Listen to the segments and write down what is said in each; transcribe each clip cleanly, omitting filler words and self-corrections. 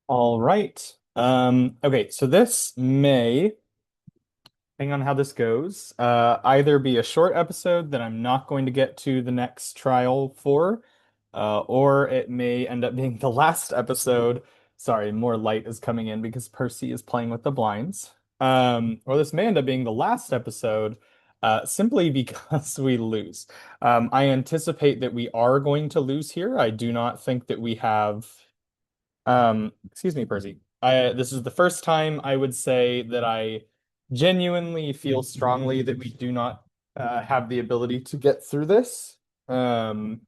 All right. Okay, so this may, depending on how this goes, either be a short episode that I'm not going to get to the next trial for, or it may end up being the last episode. Sorry, more light is coming in because Percy is playing with the blinds. Or this may end up being the last episode, simply because we lose. I anticipate that we are going to lose here. I do not think that we have. Excuse me, Percy. This is the first time I would say that I genuinely feel strongly that we do not have the ability to get through this um,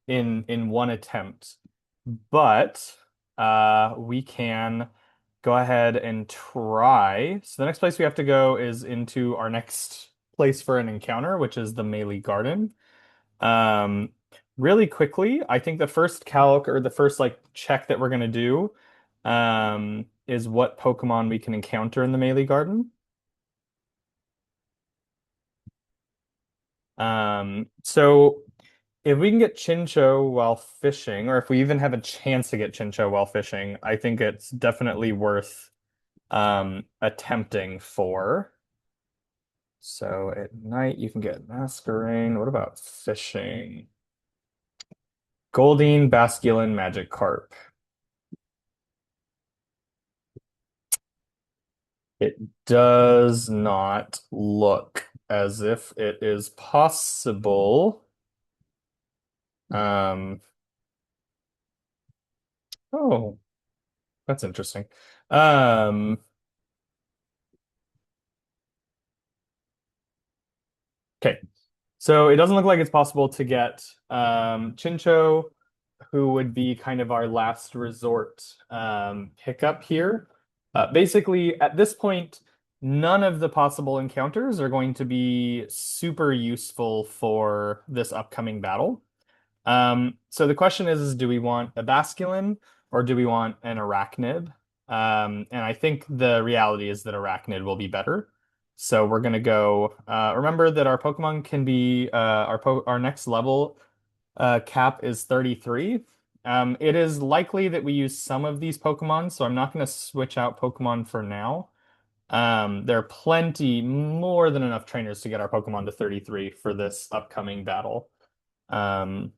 in one attempt. But we can go ahead and try. So the next place we have to go is into our next place for an encounter, which is the Melee Garden. Um, Really quickly, I think the first calc or the first like check that we're gonna do is what Pokemon we can encounter in the Melee Garden. So if we can get Chincho while fishing, or if we even have a chance to get Chincho while fishing, I think it's definitely worth attempting for. So at night you can get Masquerain. What about fishing? Goldeen, Basculin, Magikarp. It does not look as if it is possible. Um, oh, that's interesting. Um, okay. So it doesn't look like it's possible to get Chincho, who would be kind of our last resort pickup here. Basically, at this point, none of the possible encounters are going to be super useful for this upcoming battle. So the question is do we want a basculin or do we want an arachnid? And I think the reality is that arachnid will be better. So we're gonna go. Remember that our Pokemon can be our next level cap is 33. It is likely that we use some of these Pokemon, so I'm not going to switch out Pokemon for now. There are plenty, more than enough trainers to get our Pokemon to 33 for this upcoming battle. Um,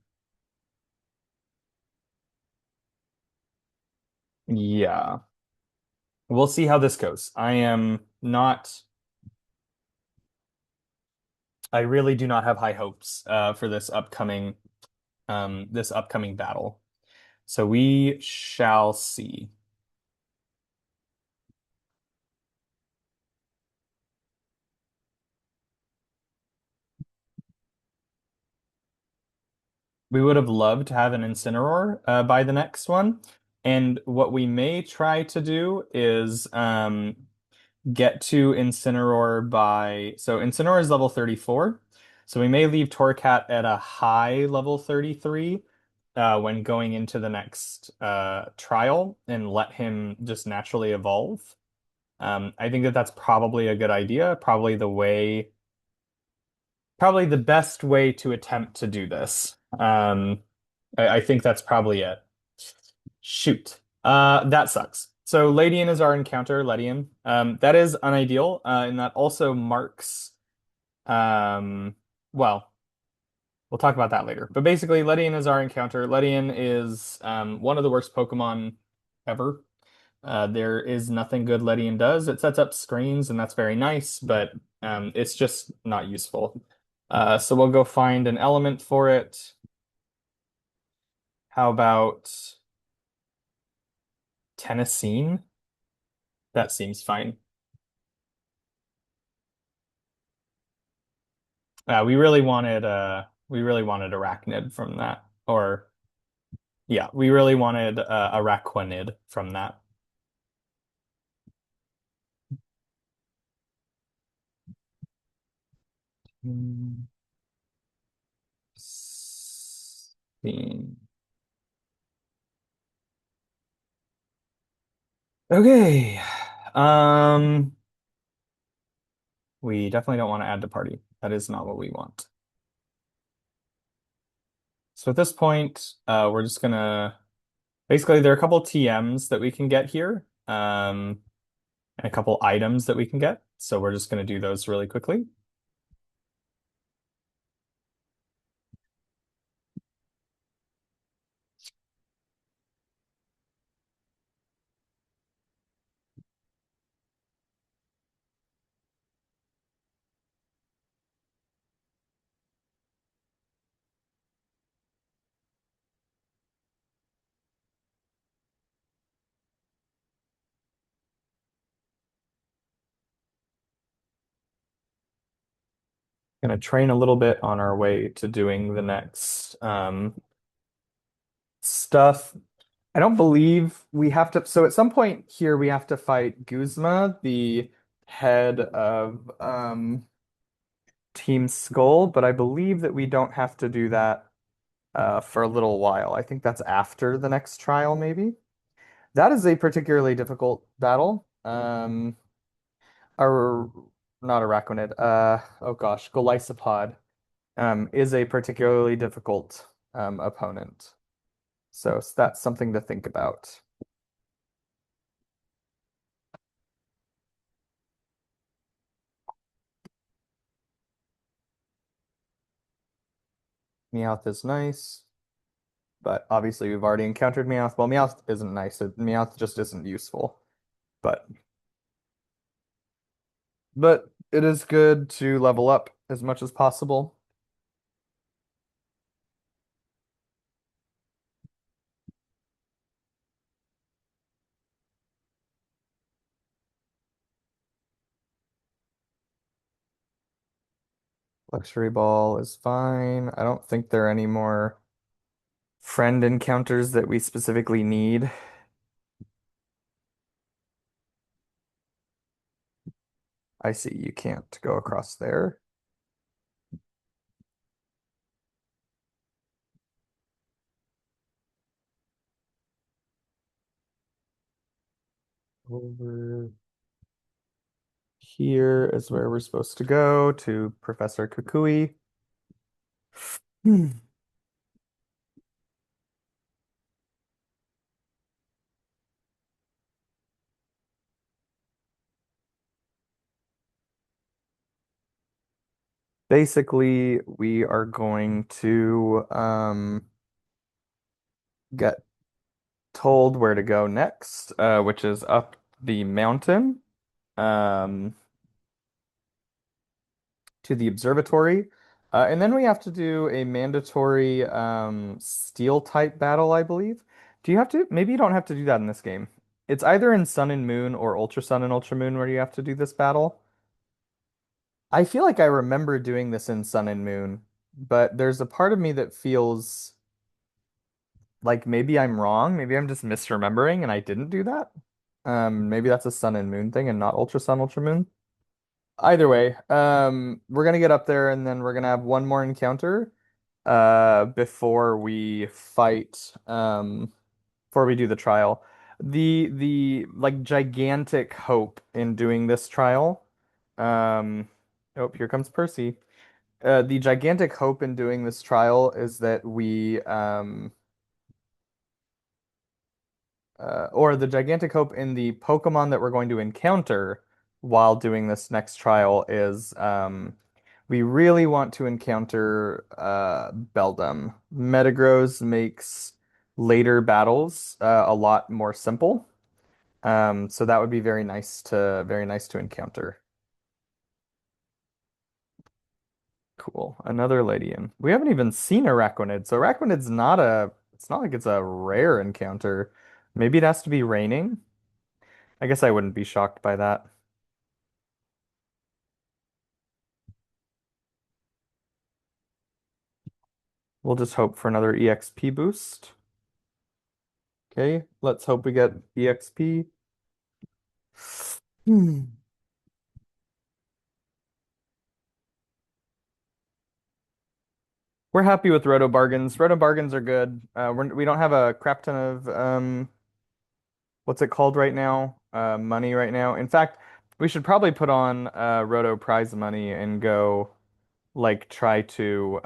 Yeah. We'll see how this goes. I am not, I really do not have high hopes for this upcoming battle. So we shall see. We would have loved to have an Incineroar by the next one. And what we may try to do is get to Incineroar by, so Incineroar is level 34. So we may leave Torracat at a high level 33 when going into the next trial and let him just naturally evolve. I think that that's probably a good idea, probably the best way to attempt to do this. I think that's probably it. Shoot. That sucks. So Ladian is our encounter, Ledian. That is unideal, and that also marks um well, we'll talk about that later. But basically, Ledian is our encounter. Ledian is one of the worst Pokemon ever. There is nothing good Ledian does. It sets up screens, and that's very nice, but it's just not useful. So we'll go find an element for it. How about Tennessine? That seems fine. We really wanted Arachnid from that. Or yeah, we really wanted Araquanid from that. Hmm. Scene. Okay. Um, we definitely don't want to add to party. That is not what we want. So at this point, we're just gonna Basically, there are a couple TMs that we can get here, and a couple items that we can get. So we're just going to do those really quickly. Going to train a little bit on our way to doing the next stuff. I don't believe we have to. So at some point here, we have to fight Guzma, the head of Team Skull, but I believe that we don't have to do that for a little while. I think that's after the next trial, maybe. That is a particularly difficult battle. Or not Araquanid. Oh gosh, Golisopod is a particularly difficult opponent. So that's something to think about. Meowth is nice, but obviously we've already encountered Meowth. Well, Meowth isn't nice. Meowth just isn't useful. But but it is good to level up as much as possible. Luxury Ball is fine. I don't think there are any more friend encounters that we specifically need. I see you can't go across there. Over here is where we're supposed to go to Professor Kukui. Hmm. Basically, we are going to get told where to go next, which is up the mountain um, to the observatory. And then we have to do a mandatory steel type battle, I believe. Do you have to? Maybe you don't have to do that in this game. It's either in Sun and Moon or Ultra Sun and Ultra Moon where you have to do this battle. I feel like I remember doing this in Sun and Moon, but there's a part of me that feels like maybe I'm wrong. Maybe I'm just misremembering and I didn't do that. Maybe that's a Sun and Moon thing and not Ultra Sun, Ultra Moon. Either way, we're gonna get up there and then we're gonna have one more encounter before we fight before we do the trial. The like gigantic hope in doing this trial. Um oh, here comes Percy. The gigantic hope in doing this trial is that we or the gigantic hope in the Pokemon that we're going to encounter while doing this next trial is we really want to encounter Beldum. Metagross makes later battles a lot more simple. So that would be very nice to encounter. Cool. Another Ladian. We haven't even seen Araquanid, so Araquanid's not a it's not like it's a rare encounter. Maybe it has to be raining. I guess I wouldn't be shocked by that. We'll just hope for another EXP boost. Okay, let's hope we get EXP. Hmm. We're happy with Roto Bargains. Roto Bargains are good. We don't have a crap ton of what's it called right now? Money right now. In fact, we should probably put on Roto prize money and go like try to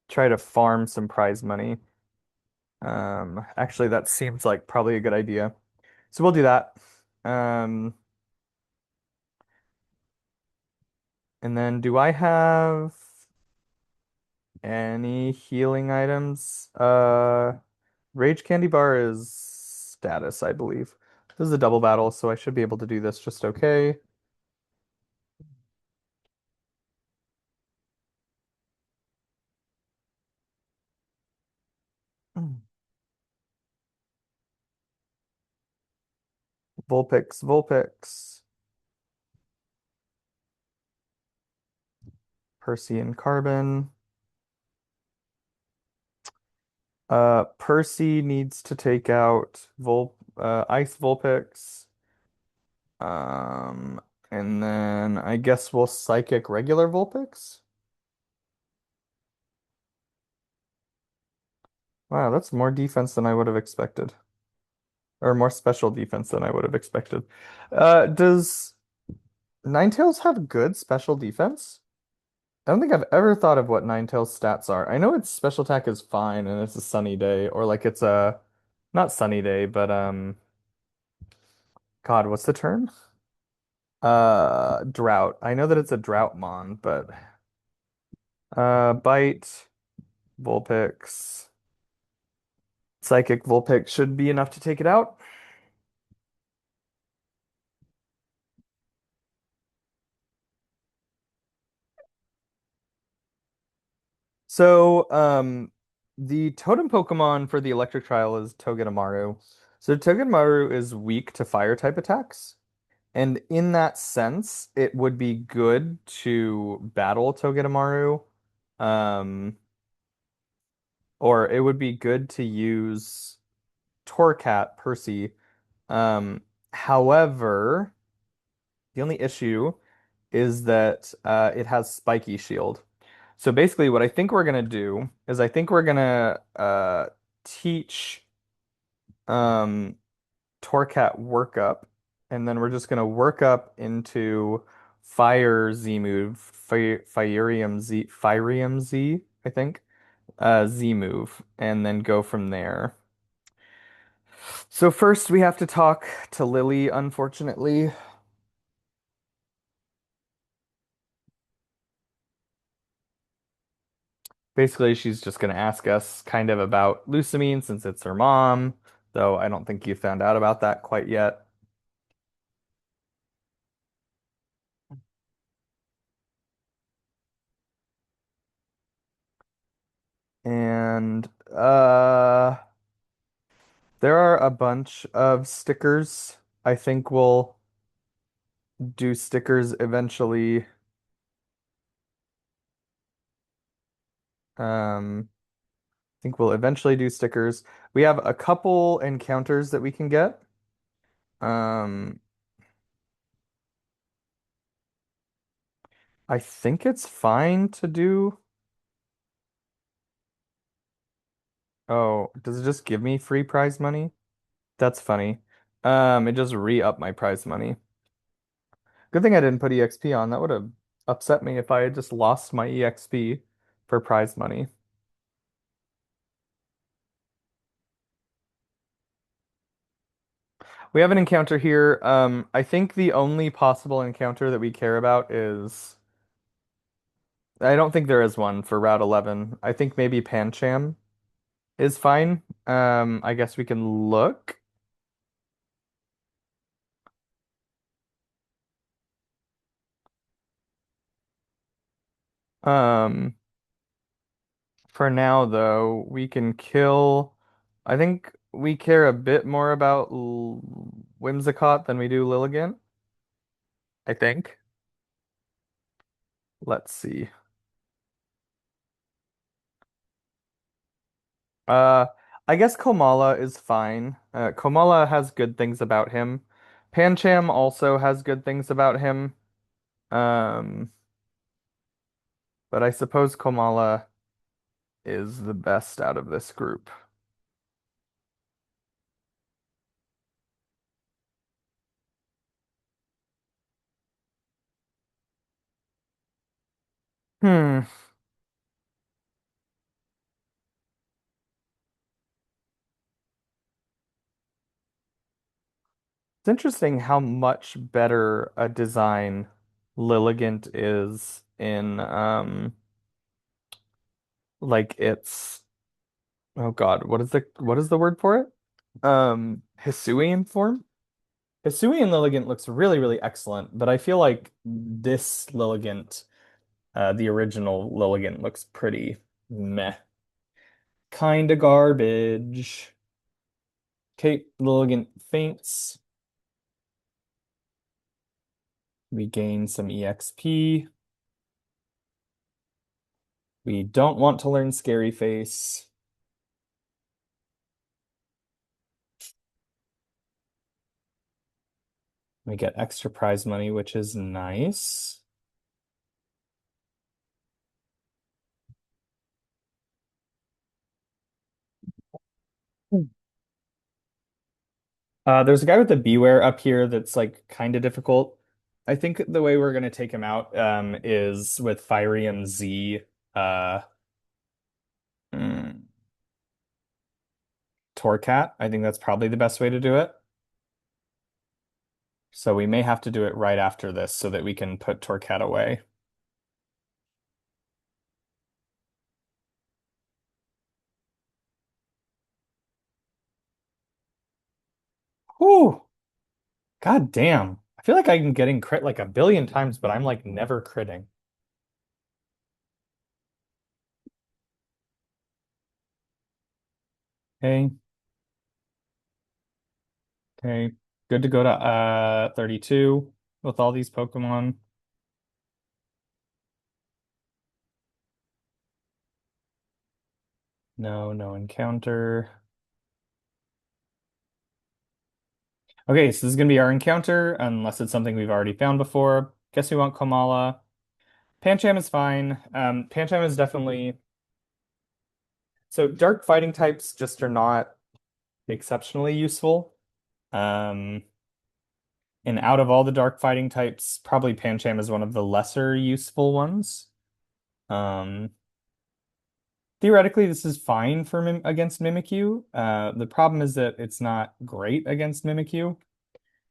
try to farm some prize money. Actually, that seems like probably a good idea. So we'll do that. Um, and then do I have any healing items? Rage Candy Bar is status, I believe. This is a double battle, so I should be able to do this just okay. Mm. Vulpix, Vulpix, Percy and Carbon. Percy needs to take out Ice Vulpix. Um, and then I guess we'll Psychic regular Vulpix. Wow, that's more defense than I would have expected. Or more special defense than I would have expected. Does Ninetales have good special defense? I don't think I've ever thought of what Ninetales stats are. I know its special attack is fine and it's a sunny day, or like it's a not sunny day, but God, what's the term? Drought. I know that it's a drought mon, but bite, Vulpix, Psychic Vulpix should be enough to take it out. So, the totem Pokemon for the electric trial is Togedamaru. So Togedamaru is weak to fire type attacks. And in that sense, it would be good to battle Togedamaru. Um, or it would be good to use Torcat Percy. Um, however, the only issue is that it has Spiky Shield. So basically, what I think we're gonna do is I think we're gonna teach um, Torcat workup, and then we're just gonna work up into Fire Z move, Firium Z, I think, Z move, and then go from there. So first we have to talk to Lily, unfortunately. Basically, she's just gonna ask us kind of about Lusamine since it's her mom, though I don't think you found out about that quite yet. And there are a bunch of stickers. I think we'll do stickers eventually. I think we'll eventually do stickers. We have a couple encounters that we can get. Um, I think it's fine to do. Oh, does it just give me free prize money? That's funny. It just re-up my prize money. Good thing I didn't put EXP on. That would have upset me if I had just lost my EXP for prize money. We have an encounter here. I think the only possible encounter that we care about is I don't think there is one for Route 11. I think maybe Pancham is fine. I guess we can look. Um, for now though, we can kill. I think we care a bit more about Whimsicott than we do Lilligant, I think. Let's see. Uh, I guess Komala is fine. Komala has good things about him. Pancham also has good things about him. Um, but I suppose Komala is the best out of this group. Hmm. It's interesting how much better a design Lilligant is in like its oh God, what is the word for it? Hisuian form? Hisuian Lilligant looks really, really excellent, but I feel like this Lilligant, the original Lilligant, looks pretty meh. Kinda garbage. Okay, Lilligant faints. We gain some EXP. We don't want to learn Scary Face. We get extra prize money, which is nice. There's a guy with the Beware up here that's like kind of difficult. I think the way we're gonna take him out is with Firium Z uh mm, Torcat. I think that's probably the best way to do it. So we may have to do it right after this so that we can put Torcat away. Whew. God damn. I feel like I'm getting crit like a billion times, but I'm like never critting. Okay. Okay. Good to go to 32 with all these Pokemon. No, no encounter. Okay, so this is gonna be our encounter, unless it's something we've already found before. Guess we want Komala. Pancham is fine. Pancham is definitely so dark fighting types just are not exceptionally useful. Um, and out of all the dark fighting types, probably Pancham is one of the lesser useful ones. Um, Theoretically, this is fine for against Mimikyu. The problem is that it's not great against Mimikyu,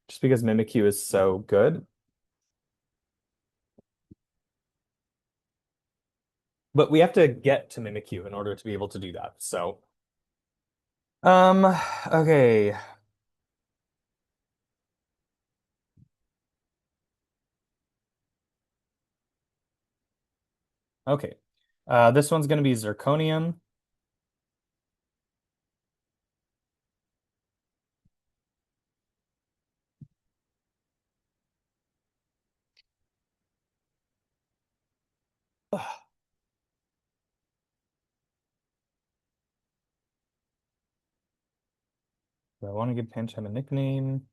just because Mimikyu is so good. But we have to get to Mimikyu in order to be able to do that. So, um, okay. Okay. This one's gonna be Zirconium. Ugh, do I want to give Pancham a nickname?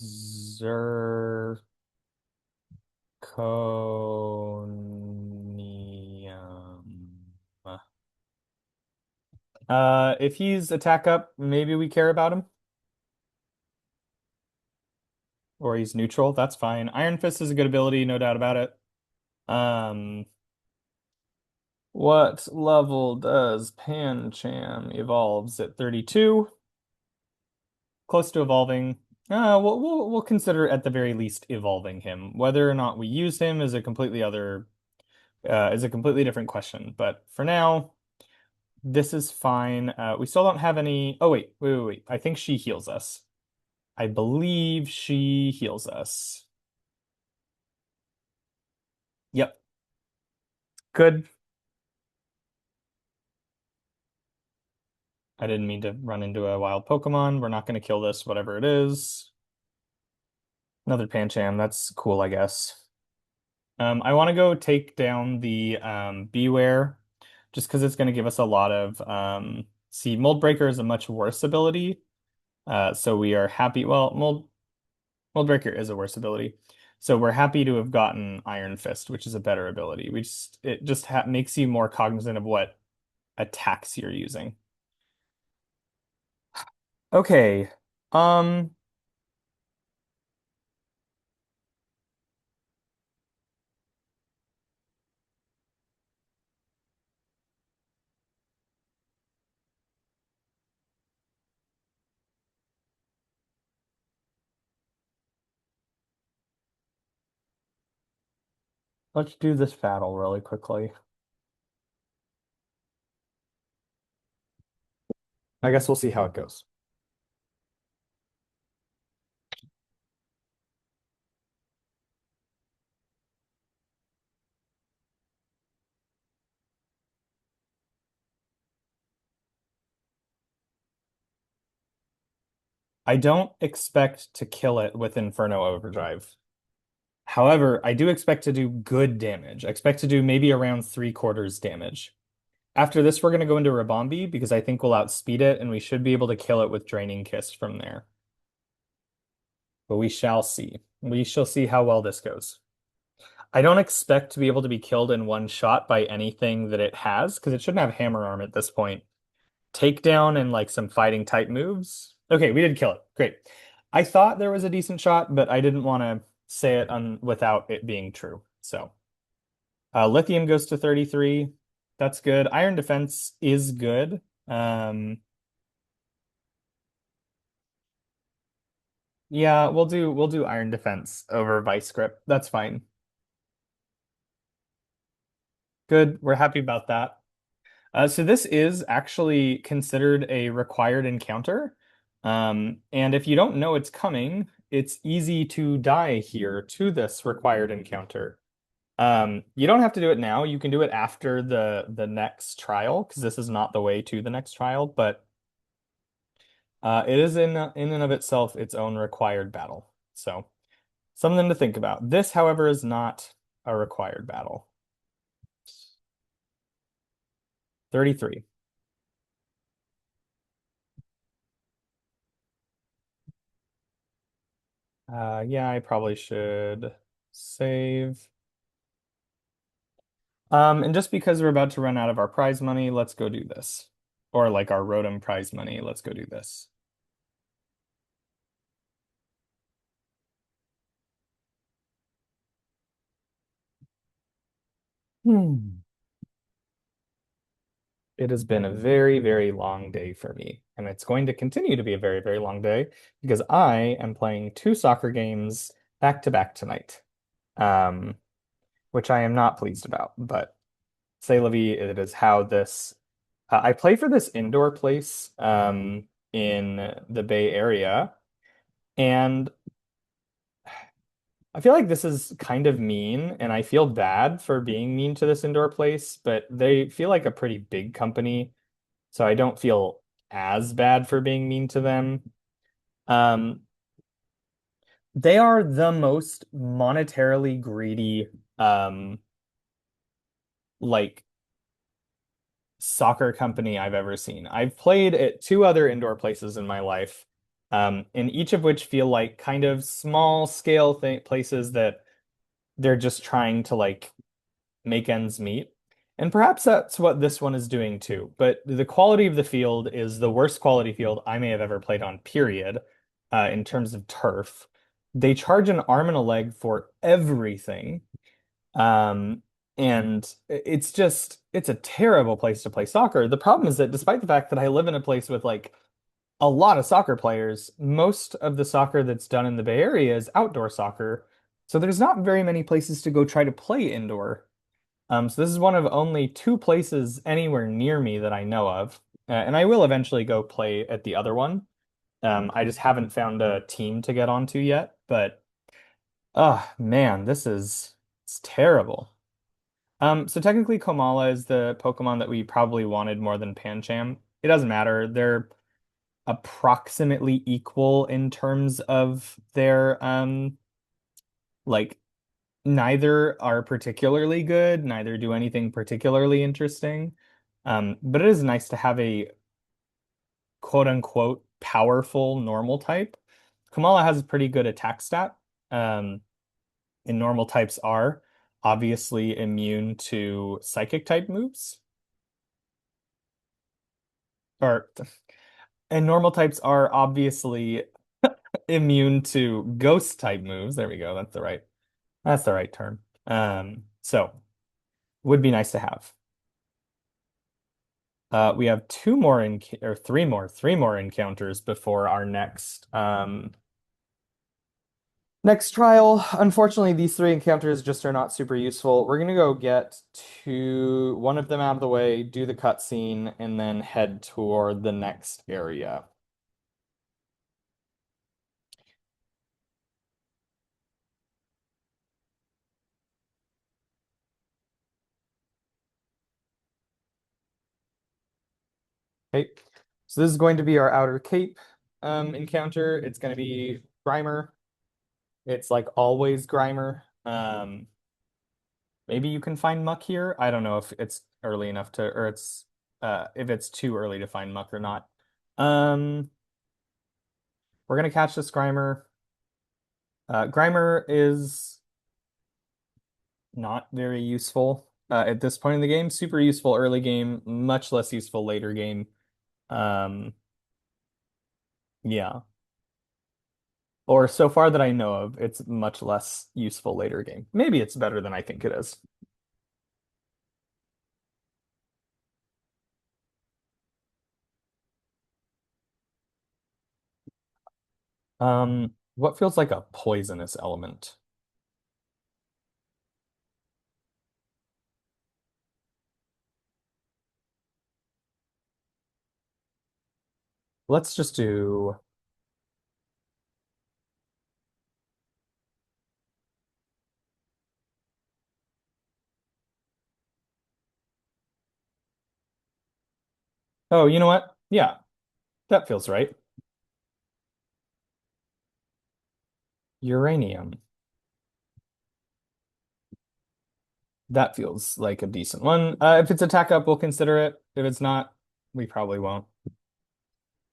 Zirconium. If he's attack up, maybe we care about him. Or he's neutral, that's fine. Iron Fist is a good ability, no doubt about it. Um, what level does Pancham evolves at 32? Close to evolving. We'll consider at the very least evolving him. Whether or not we use him is a completely different question. But for now, this is fine. We still don't have any. Oh wait. I think she heals us. I believe she heals us. Yep. Good. I didn't mean to run into a wild Pokemon. We're not going to kill this, whatever it is. Another Pancham. That's cool, I guess. I want to go take down the Beware just because it's going to give us a lot of see, Mold Breaker is a much worse ability. So we are happy. Well, Mold Breaker is a worse ability. So we're happy to have gotten Iron Fist, which is a better ability. It just ha makes you more cognizant of what attacks you're using. Okay. Um, Let's do this battle really quickly. I guess we'll see how it goes. I don't expect to kill it with Inferno Overdrive. However, I do expect to do good damage. I expect to do maybe around 3/4 damage. After this, we're going to go into Rabombi because I think we'll outspeed it and we should be able to kill it with Draining Kiss from there. But we shall see. We shall see how well this goes. I don't expect to be able to be killed in one shot by anything that it has because it shouldn't have Hammer Arm at this point. Takedown and like some fighting type moves. Okay, we did kill it. Great. I thought there was a decent shot, but I didn't want to say it without it being true. So, Lithium goes to 33. That's good. Iron Defense is good. Yeah, we'll do Iron Defense over Vice Grip. That's fine. Good. We're happy about that. So this is actually considered a required encounter. And if you don't know it's coming, it's easy to die here to this required encounter. You don't have to do it now. You can do it after the next trial, because this is not the way to the next trial, but it is in and of itself its own required battle. So something to think about. This, however, is not a required battle. 33. Yeah, I probably should save. And just because we're about to run out of our prize money, let's go do this. Or like our Rotom prize money, let's go do this. Hmm. It has been a very, very long day for me, and it's going to continue to be a very, very long day because I am playing two soccer games back to back tonight, um, which I am not pleased about. But say la vie, it is how this. I play for this indoor place in the Bay Area, and I feel like this is kind of mean, and I feel bad for being mean to this indoor place, but they feel like a pretty big company, so I don't feel as bad for being mean to them. Um, they are the most monetarily greedy, like soccer company I've ever seen. I've played at two other indoor places in my life, and each of which feel like kind of small scale th places that they're just trying to like make ends meet. And perhaps that's what this one is doing too. But the quality of the field is the worst quality field I may have ever played on, period, in terms of turf. They charge an arm and a leg for everything. Um, and it's a terrible place to play soccer. The problem is that despite the fact that I live in a place with like a lot of soccer players, most of the soccer that's done in the Bay Area is outdoor soccer. So there's not very many places to go try to play indoor. So this is one of only two places anywhere near me that I know of. And I will eventually go play at the other one. I just haven't found a team to get onto yet, but oh man, it's terrible. So technically Komala is the Pokemon that we probably wanted more than Pancham. It doesn't matter. They're approximately equal in terms of their like neither are particularly good, neither do anything particularly interesting. But it is nice to have a quote unquote powerful normal type. Kamala has a pretty good attack stat. Um, and normal types are obviously immune to psychic type moves. Or and normal types are obviously immune to ghost type moves. There we go. That's the right term. So would be nice to have. We have two more in or three more encounters before our next Next trial, unfortunately, these three encounters just are not super useful. We're gonna go get one of them out of the way, do the cutscene, and then head toward the next area. Okay, so this is going to be our Outer Cape encounter. It's going to be Grimer. It's like always Grimer. Maybe you can find Muck here. I don't know if it's early enough to, or it's if it's too early to find Muck or not. Um, we're gonna catch this Grimer. Grimer is not very useful at this point in the game. Super useful early game, much less useful later game. Um, yeah. Or so far that I know of, it's much less useful later game. Maybe it's better than I think it is. What feels like a poisonous element? Let's just do. Oh, you know what? Yeah, that feels right. Uranium. That feels like a decent one. If it's attack up, we'll consider it. If it's not, we probably won't.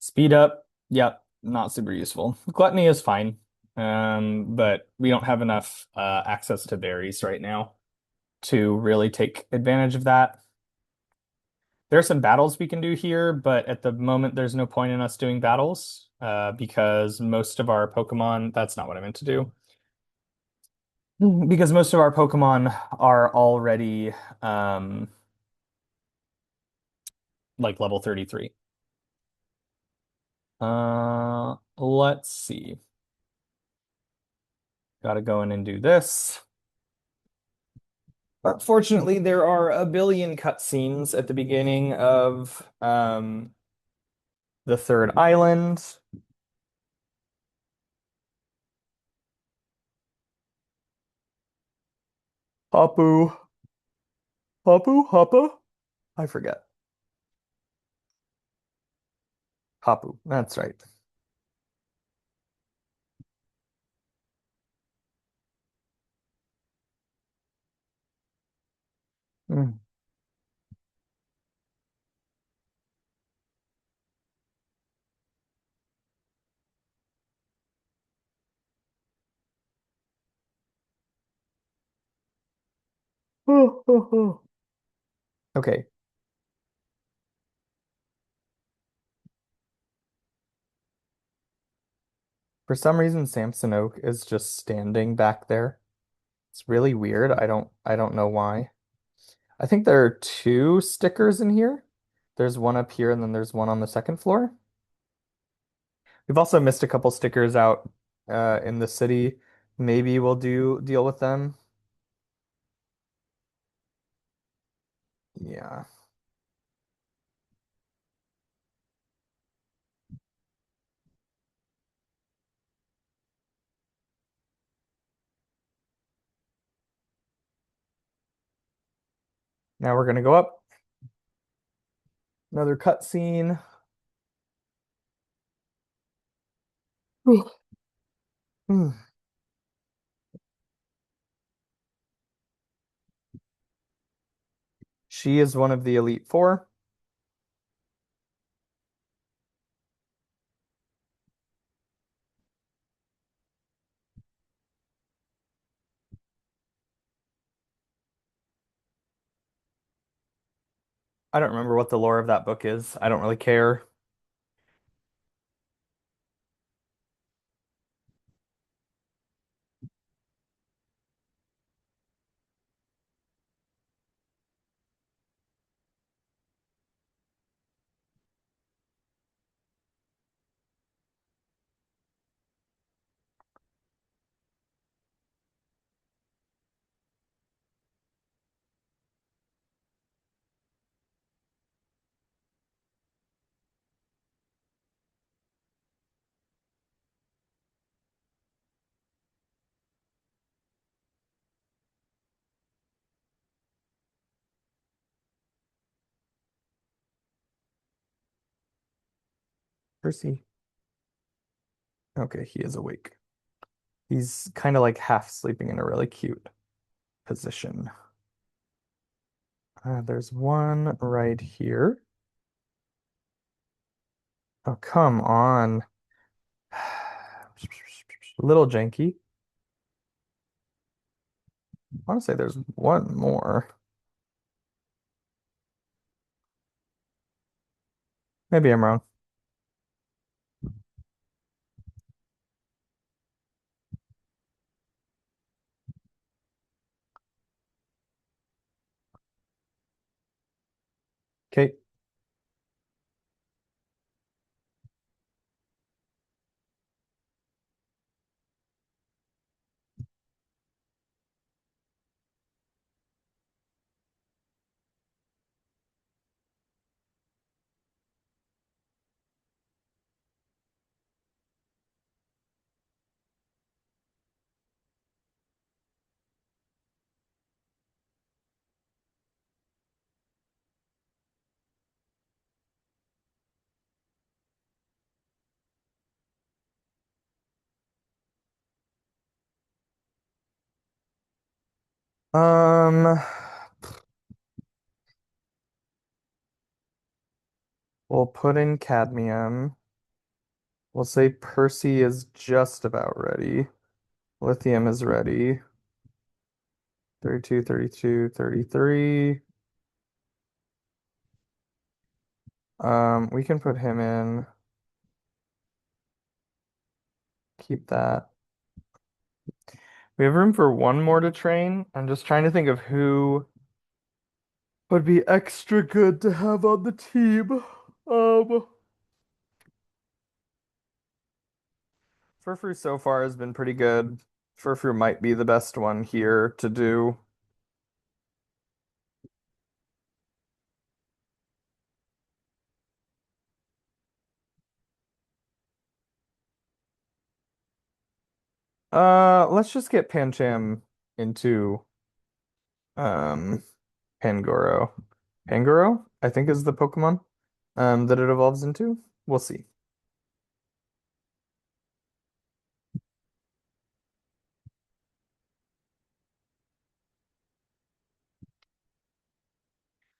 Speed up. Yep, not super useful. Gluttony is fine. But we don't have enough access to berries right now to really take advantage of that. There are some battles we can do here, but at the moment, there's no point in us doing battles because most of our Pokemon, that's not what I meant to do. Because most of our Pokemon are already um, like level 33. Let's see. Gotta go in and do this. Unfortunately, there are a billion cutscenes at the beginning of the third island. Hapu, Happa? I forget. Hapu, that's right. Mm. Okay. For some reason, Samson Oak is just standing back there. It's really weird. I don't know why. I think there are two stickers in here. There's one up here and then there's one on the second floor. We've also missed a couple stickers out in the city. Maybe we'll do deal with them. Yeah. Now we're gonna go up. Another cutscene. She is one of the Elite Four. I don't remember what the lore of that book is. I don't really care. Percy. Okay, he is awake. He's kind of like half sleeping in a really cute position. There's one right here. Oh, come on. A little janky. I want to say there's one more. Maybe I'm wrong. Okay. Um, we'll put in cadmium. We'll say Percy is just about ready. Lithium is ready. 32, 32, 33. We can put him in. Keep that. We have room for one more to train. I'm just trying to think of who would be extra good to have on the team. Um, Furfru so far has been pretty good. Furfru might be the best one here to do. Let's just get Pancham into um Pangoro. Pangoro, I think is the Pokemon that it evolves into. We'll see.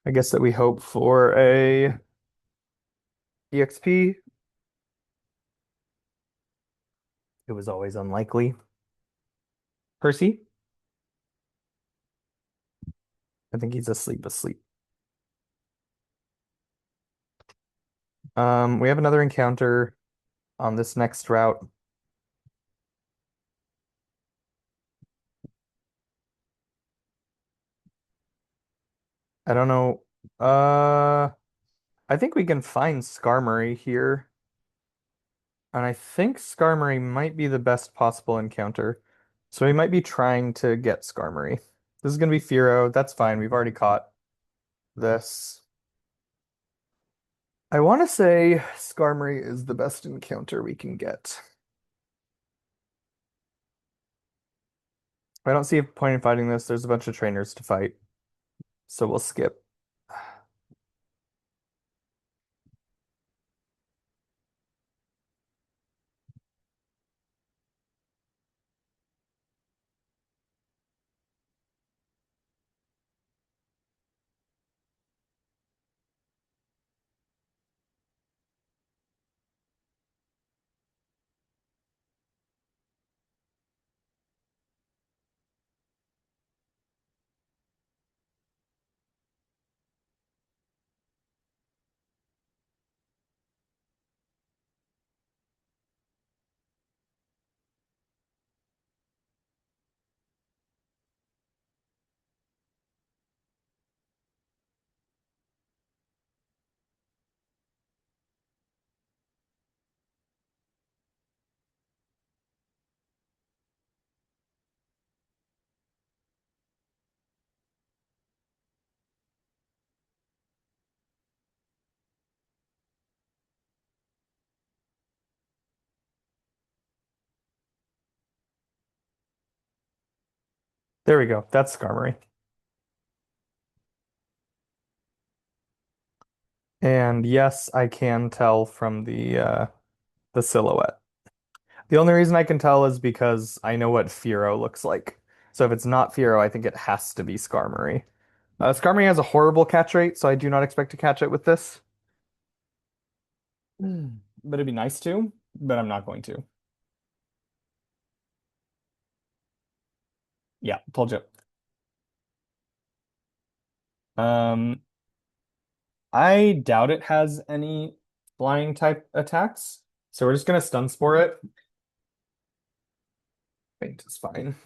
I guess that we hope for a EXP. It was always unlikely. Percy, I think he's asleep. We have another encounter on this next route. I don't know. I think we can find Skarmory here. And I think Skarmory might be the best possible encounter. So we might be trying to get Skarmory. This is gonna be Fearow. That's fine. We've already caught this. I want to say Skarmory is the best encounter we can get. I don't see a point in fighting this. There's a bunch of trainers to fight. So we'll skip. There we go. That's Skarmory. And yes, I can tell from the the silhouette. The only reason I can tell is because I know what Firo looks like. So if it's not Firo, I think it has to be Skarmory. Skarmory has a horrible catch rate, so I do not expect to catch it with this. But it'd be nice to, but I'm not going to. Yeah, told you. Um, I doubt it has any flying type attacks, so we're just gonna stun spore it. Faint is fine.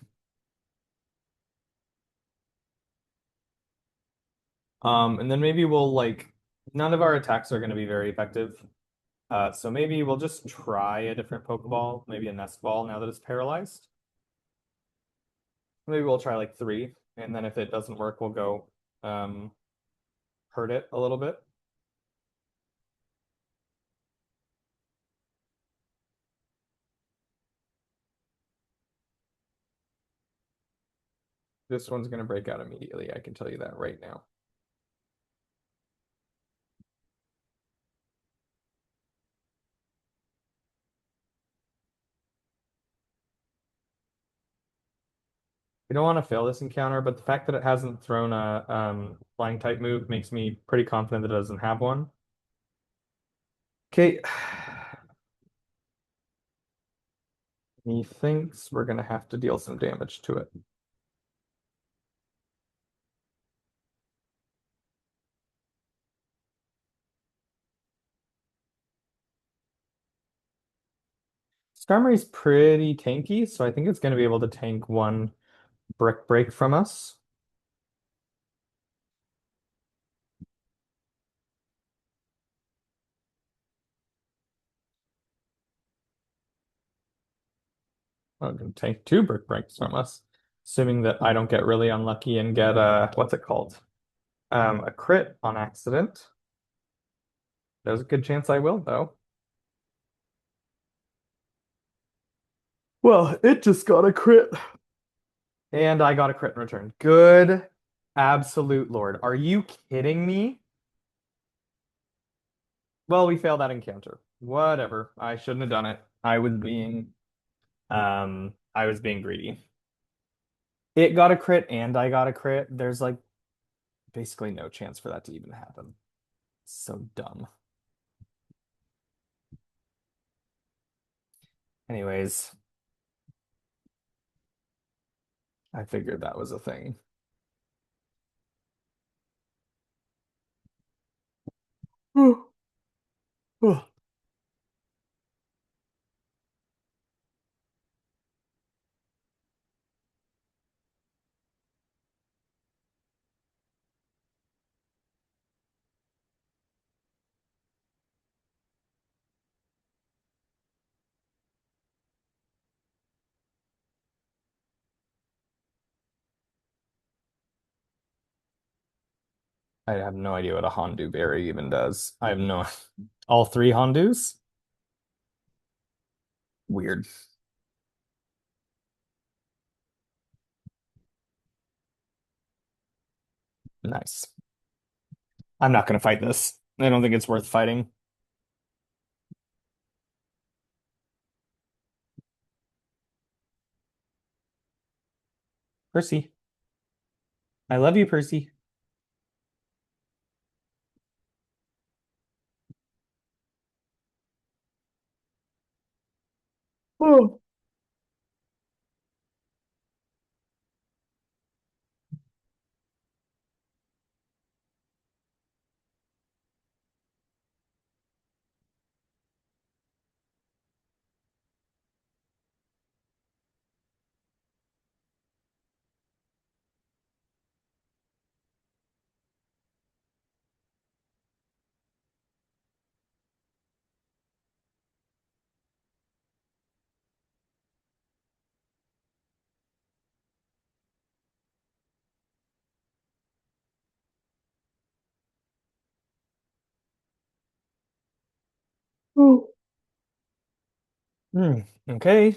And then maybe we'll like none of our attacks are gonna be very effective. So maybe we'll just try a different Pokeball, maybe a Nest Ball now that it's paralyzed. Maybe we'll try like three, and then if it doesn't work, we'll go um hurt it a little bit. This one's gonna break out immediately, I can tell you that right now. We don't want to fail this encounter, but the fact that it hasn't thrown a flying type move makes me pretty confident that it doesn't have one. Okay. He thinks we're gonna have to deal some damage to it. Skarmory's pretty tanky, so I think it's gonna be able to tank one brick break from us. Oh, it can tank two brick breaks from us, assuming that I don't get really unlucky and get what's it called? A crit on accident. There's a good chance I will, though. Well, it just got a crit. And I got a crit in return. Good absolute Lord. Are you kidding me? Well, we failed that encounter. Whatever. I shouldn't have done it. I was being greedy. It got a crit and I got a crit. There's like basically no chance for that to even happen. So dumb. Anyways, I figured that was a thing. I have no idea what a Hondu berry even does. I have no all three Hondus? Weird. Nice. I'm not gonna fight this. I don't think it's worth fighting. Percy. I love you, Percy. Oh. Oh. Okay.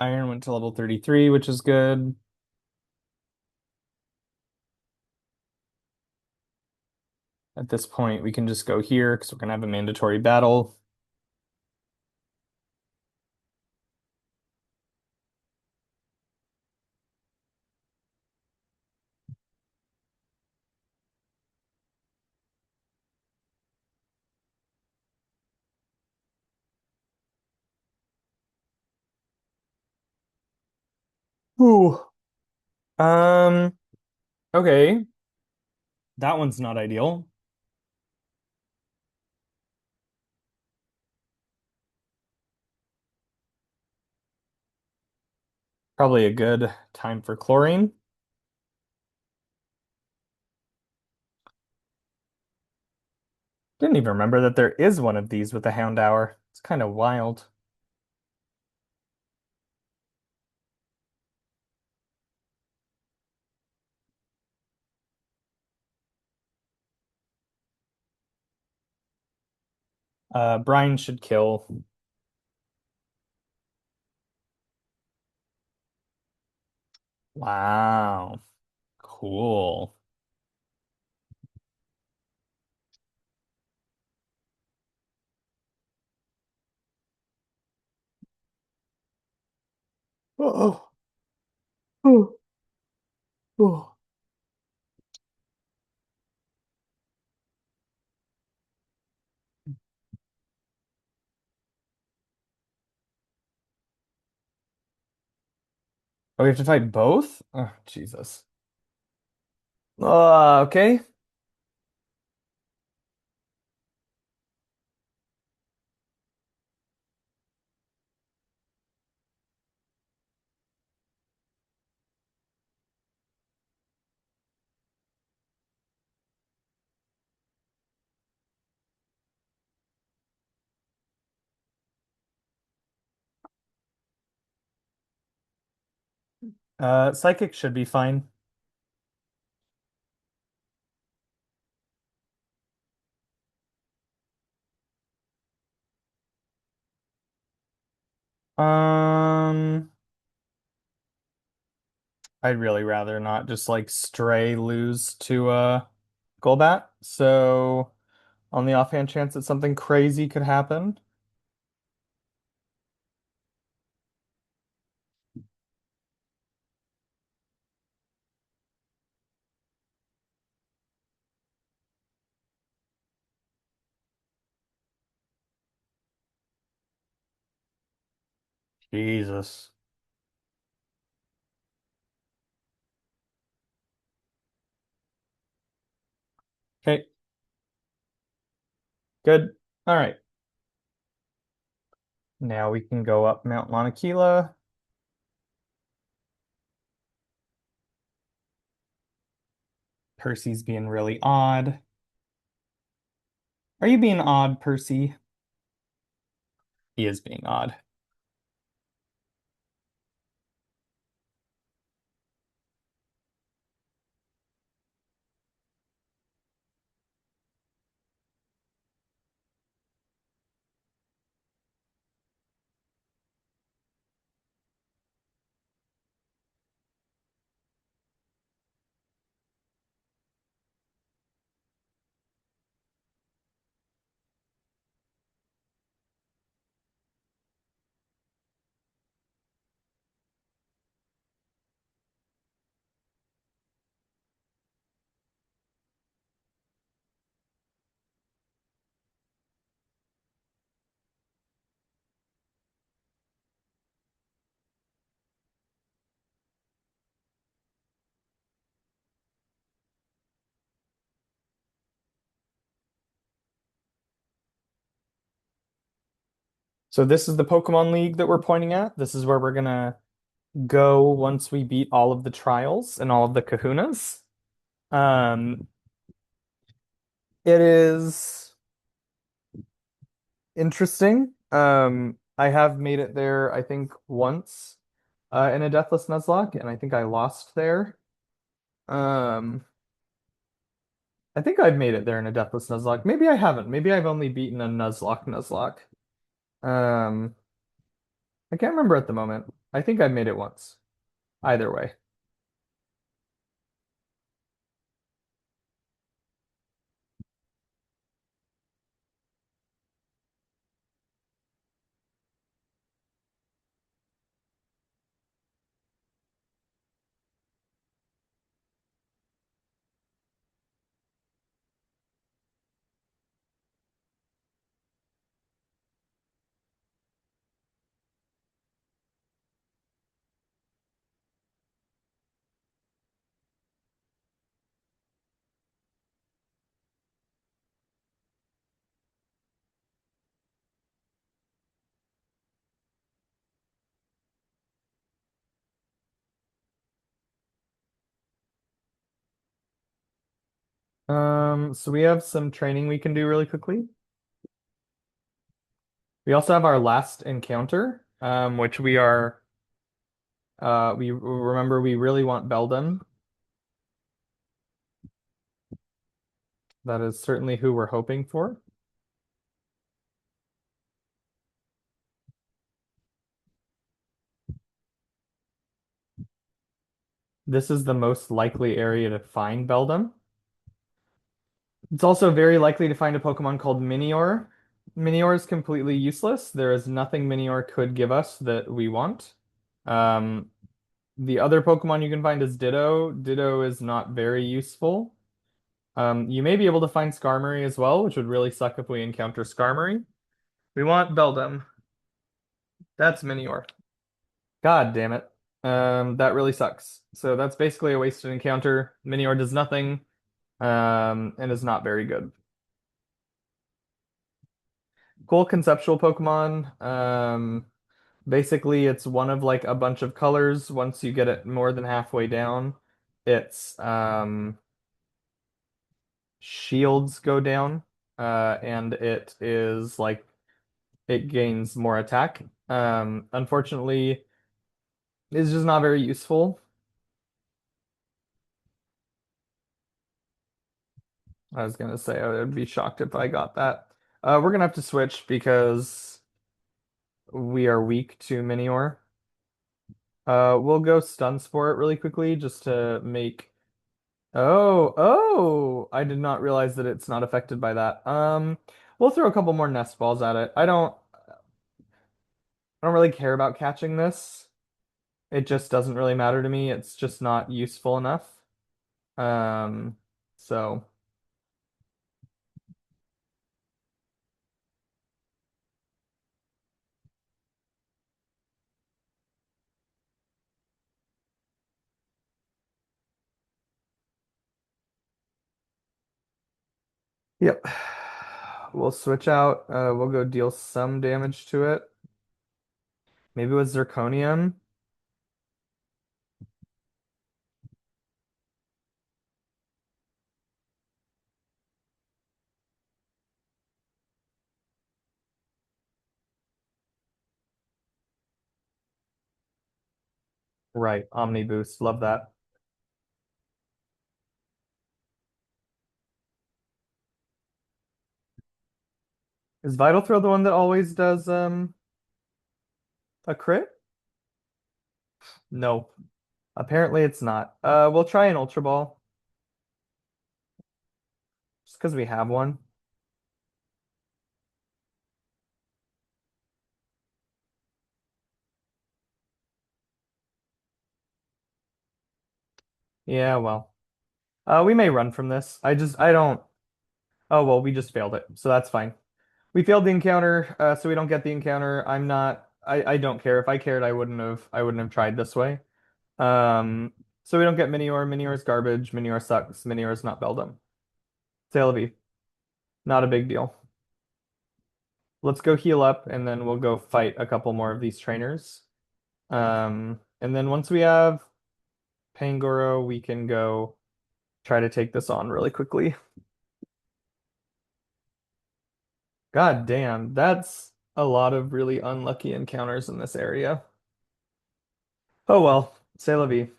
Iron went to level 33, which is good. At this point, we can just go here because we're gonna have a mandatory battle. Ooh. Um, okay. That one's not ideal. Probably a good time for chlorine. Didn't even remember that there is one of these with the Hound Hour. It's kind of wild. Brian should kill. Wow. Cool. Oh, oh, oh. Oh, we have to fight both? Oh, Jesus. Okay. Psychic should be fine. Um, I'd really rather not just like stray lose to Golbat. So on the offhand chance that something crazy could happen. Jesus. Okay, good. All right. Now we can go up Mount Lanakila. Percy's being really odd. Are you being odd, Percy? He is being odd. So this is the Pokemon League that we're pointing at. This is where we're gonna go once we beat all of the trials and all of the kahunas. Um, it is interesting. I have made it there, I think, once in a Deathless Nuzlocke, and I think I lost there. Um, I think I've made it there in a Deathless Nuzlocke. Maybe I haven't. Maybe I've only beaten a Nuzlocke. Um, I can't remember at the moment. I think I've made it once. Either way. So we have some training we can do really quickly. We also have our last encounter, which we remember we really want Beldam. That is certainly who we're hoping for. This is the most likely area to find Beldam. It's also very likely to find a Pokemon called Minior. Minior is completely useless. There is nothing Minior could give us that we want. Um, the other Pokemon you can find is Ditto. Ditto is not very useful. You may be able to find Skarmory as well, which would really suck if we encounter Skarmory. We want Beldam. That's Minior. God damn it. That really sucks. So that's basically a wasted encounter. Minior does nothing, and is not very good. Cool conceptual Pokemon. Basically it's one of like a bunch of colors. Once you get it more than halfway down, its shields go down, and it is like it gains more attack. Unfortunately, it's just not very useful. I was gonna say I would be shocked if I got that. We're gonna have to switch because we are weak to Minior. We'll go Stun Sport really quickly just to make. Oh, I did not realize that it's not affected by that. We'll throw a couple more nest balls at it. I don't really care about catching this. It just doesn't really matter to me. It's just not useful enough. Um, so yep. We'll switch out. We'll go deal some damage to it. Maybe with Zirconium. Right, Omni Boost. Love that. Is Vital Throw the one that always does a crit? No. Apparently it's not. We'll try an Ultra Ball just because we have one. Yeah, well. We may run from this. I don't. Oh, well, we just failed it, so that's fine. We failed the encounter, so we don't get the encounter. I don't care. If I cared, I wouldn't have tried this way. Um, so we don't get Minior. Minior is garbage. Minior sucks. Minior is not Beldum. Celebi, not a big deal. Let's go heal up, and then we'll go fight a couple more of these trainers. And then once we have Pangoro, we can go try to take this on really quickly. God damn, that's a lot of really unlucky encounters in this area. Oh well, c'est la vie.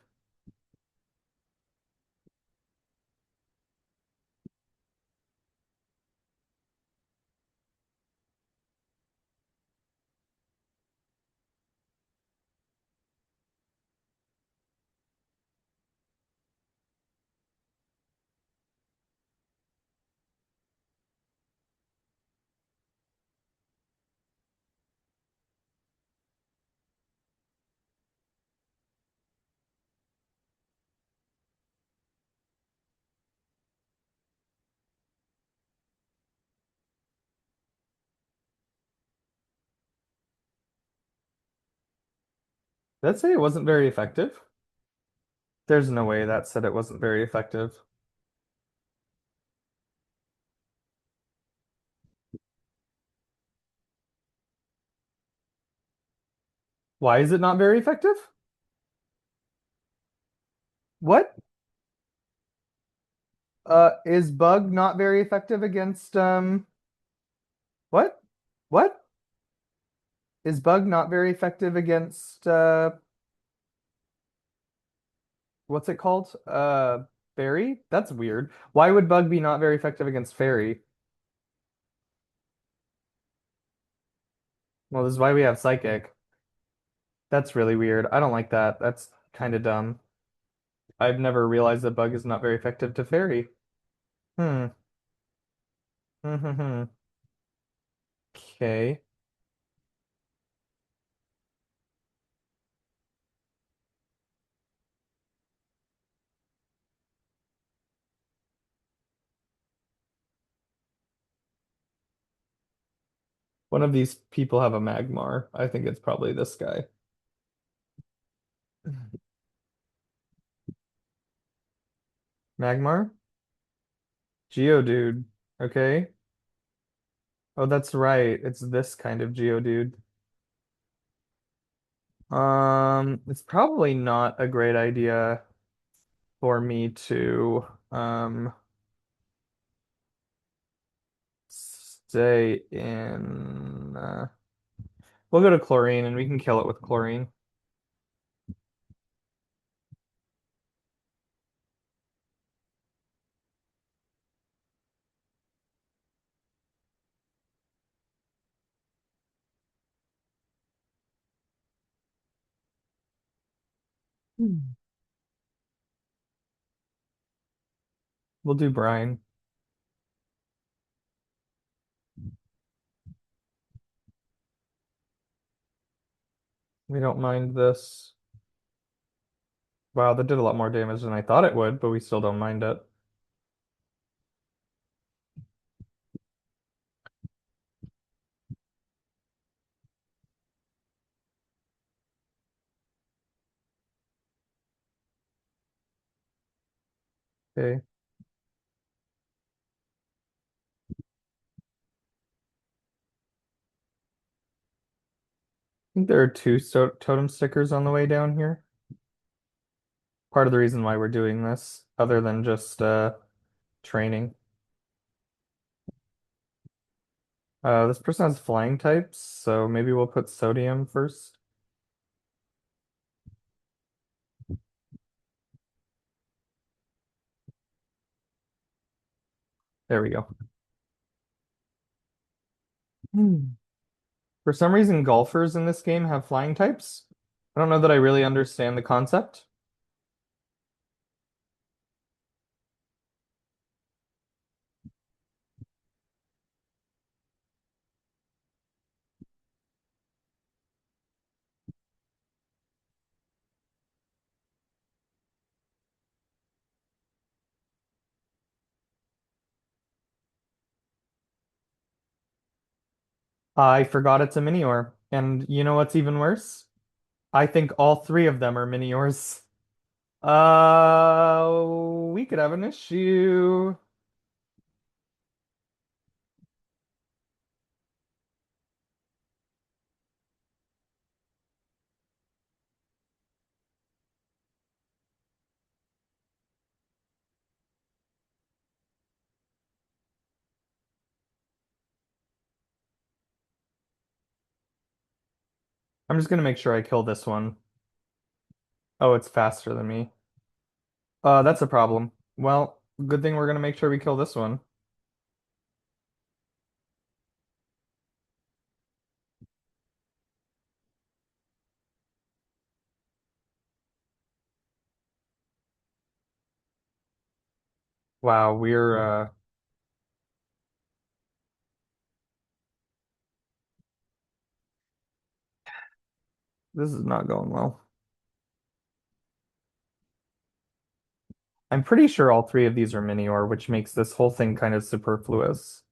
Did that say it wasn't very effective? There's no way that said it wasn't very effective. Why is it not very effective? What? Is bug not very effective against what? What? Is bug not very effective against what's it called? Fairy? That's weird. Why would bug be not very effective against fairy? Well, this is why we have psychic. That's really weird. I don't like that. That's kind of dumb. I've never realized that bug is not very effective to fairy. Hmm. Hmm. Okay. One of these people have a Magmar. I think it's probably this guy. Magmar? Geodude. Okay. Oh, that's right. It's this kind of Geodude. It's probably not a great idea for me to stay in we'll go to chlorine and we can kill it with chlorine. Hmm. We'll do brine. We don't mind this. Wow, that did a lot more damage than I thought it would, but we still don't mind it. Okay. I think there are two totem stickers on the way down here. Part of the reason why we're doing this, other than just training. This person has flying types, so maybe we'll put sodium first. There we go. Hmm. For some reason, golfers in this game have flying types. I don't know that I really understand the concept. I forgot it's a Minior. And you know what's even worse? I think all three of them are Miniors. We could have an issue. I'm just gonna make sure I kill this one. Oh, it's faster than me. That's a problem. Well, good thing we're gonna make sure we kill this one. Wow, we're this is not going well. I'm pretty sure all three of these are Minior, which makes this whole thing kind of superfluous.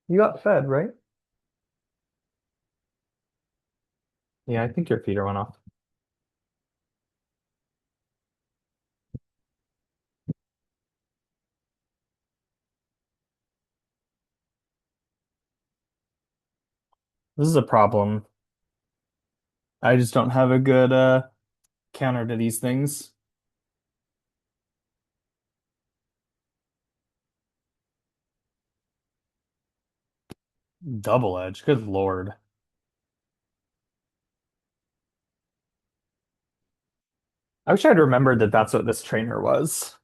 You got fed, right? Yeah, I think your feeder went off. This is a problem. I just don't have a good counter to these things. Double edge, good lord. I wish I'd remembered that that's what this trainer was.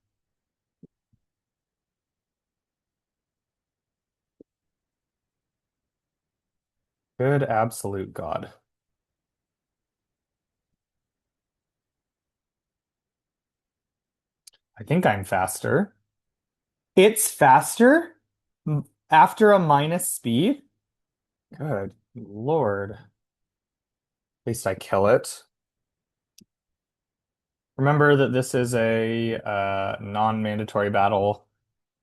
Good absolute god. I think I'm faster. It's faster after a minus speed? Good lord. At least I kill it. Remember that this is a non-mandatory battle,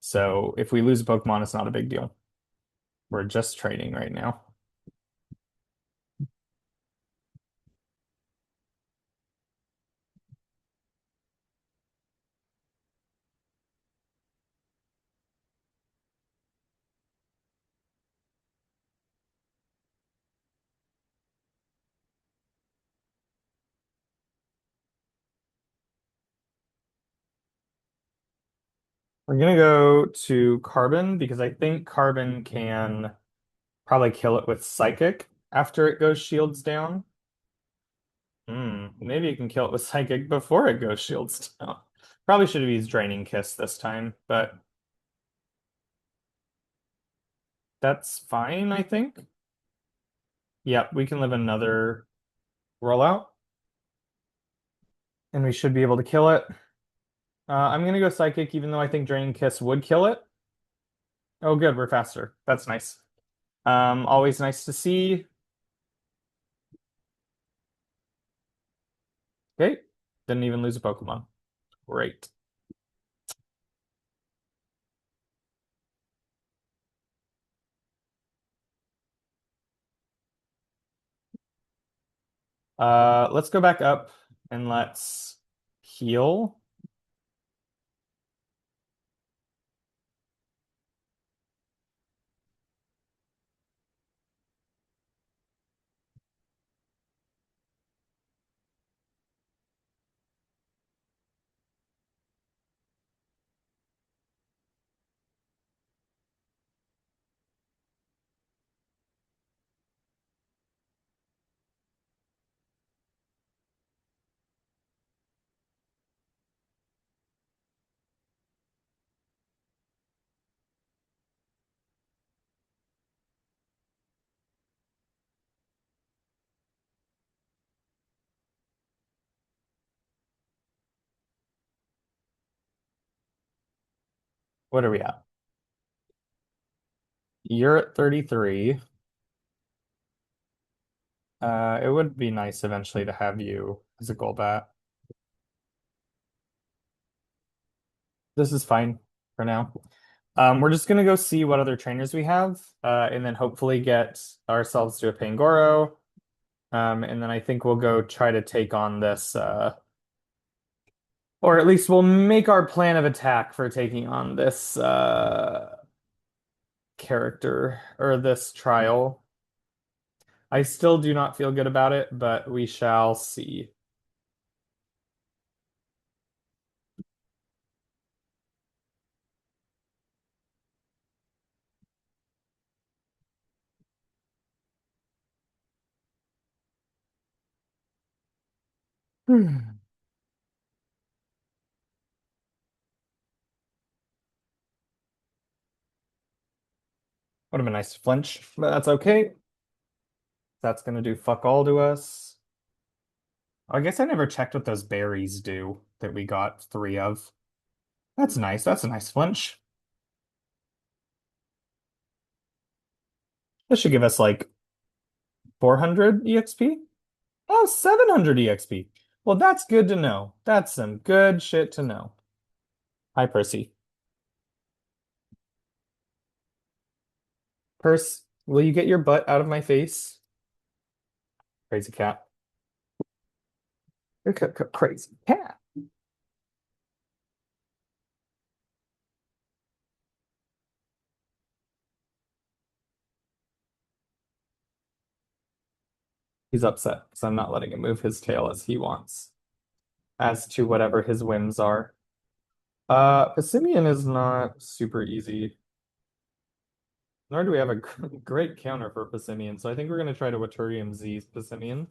so if we lose a Pokemon, it's not a big deal. We're just training right now. We're gonna go to Carbon because I think Carbon can probably kill it with Psychic after it goes shields down. Maybe you can kill it with Psychic before it goes shields down. Probably should have used Draining Kiss this time, but that's fine, I think. Yep, we can live another rollout, and we should be able to kill it. I'm gonna go Psychic, even though I think Draining Kiss would kill it. Oh, good, we're faster. That's nice. Always nice to see. Okay, didn't even lose a Pokemon. Great. Let's go back up and let's heal. What are we at? You're at 33. It would be nice eventually to have you as a Golbat. This is fine for now. We're just gonna go see what other trainers we have, and then hopefully get ourselves to a Pangoro. And then I think we'll go try to take on this, or at least we'll make our plan of attack for taking on this character or this trial. I still do not feel good about it, but we shall see. Would have been nice to flinch, but that's okay. That's gonna do fuck all to us. I guess I never checked what those berries do that we got three of. That's nice. That's a nice flinch. This should give us like 400 EXP. Oh, 700 EXP. Well, that's good to know. That's some good shit to know. Hi, Percy. Purse, will you get your butt out of my face? Crazy cat. Crazy cat. He's upset because I'm not letting him move his tail as he wants, as to whatever his whims are. Passimian is not super easy, nor do we have a great counter for Passimian, so I think we're going to try to Waturium Z Passimian.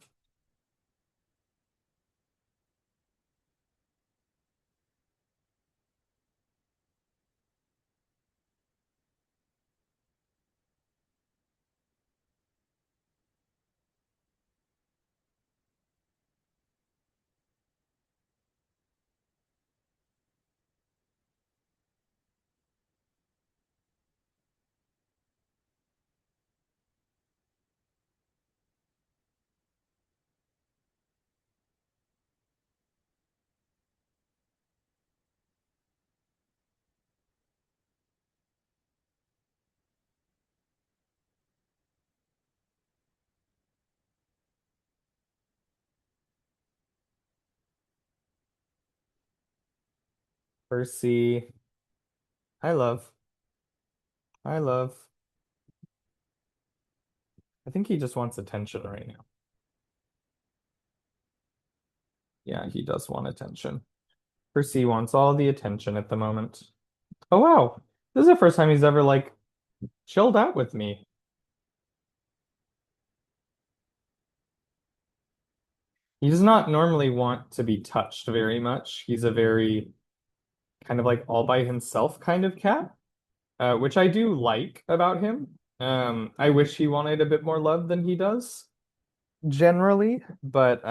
Percy. Hi, love. Hi, love. I think he just wants attention right now. Yeah, he does want attention. Percy wants all the attention at the moment. Oh, wow. This is the first time he's ever, like, chilled out with me. He does not normally want to be touched very much. He's a very kind of like all by himself kind of cat, which I do like about him. I wish he wanted a bit more love than he does generally, but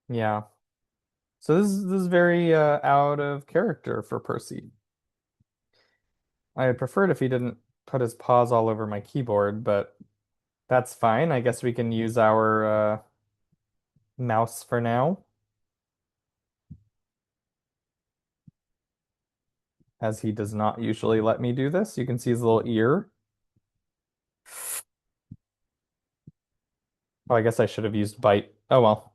yeah. So this is very out of character for Percy. I would prefer it if he didn't put his paws all over my keyboard, but that's fine. I guess we can use our mouse for now, as he does not usually let me do this. You can see his little ear. Oh, I guess I should have used bite. Oh well.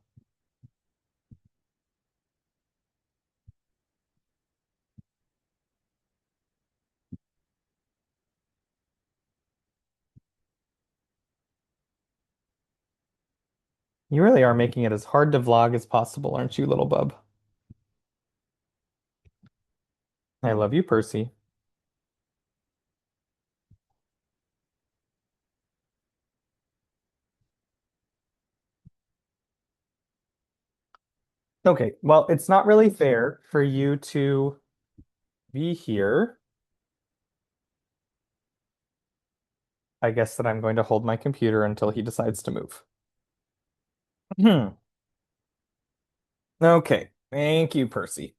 You really are making it as hard to vlog as possible, aren't you, little bub? I love you, Percy. Okay, well, it's not really fair for you to be here. I guess that I'm going to hold my computer until he decides to move. Hmm. Okay, thank you, Percy.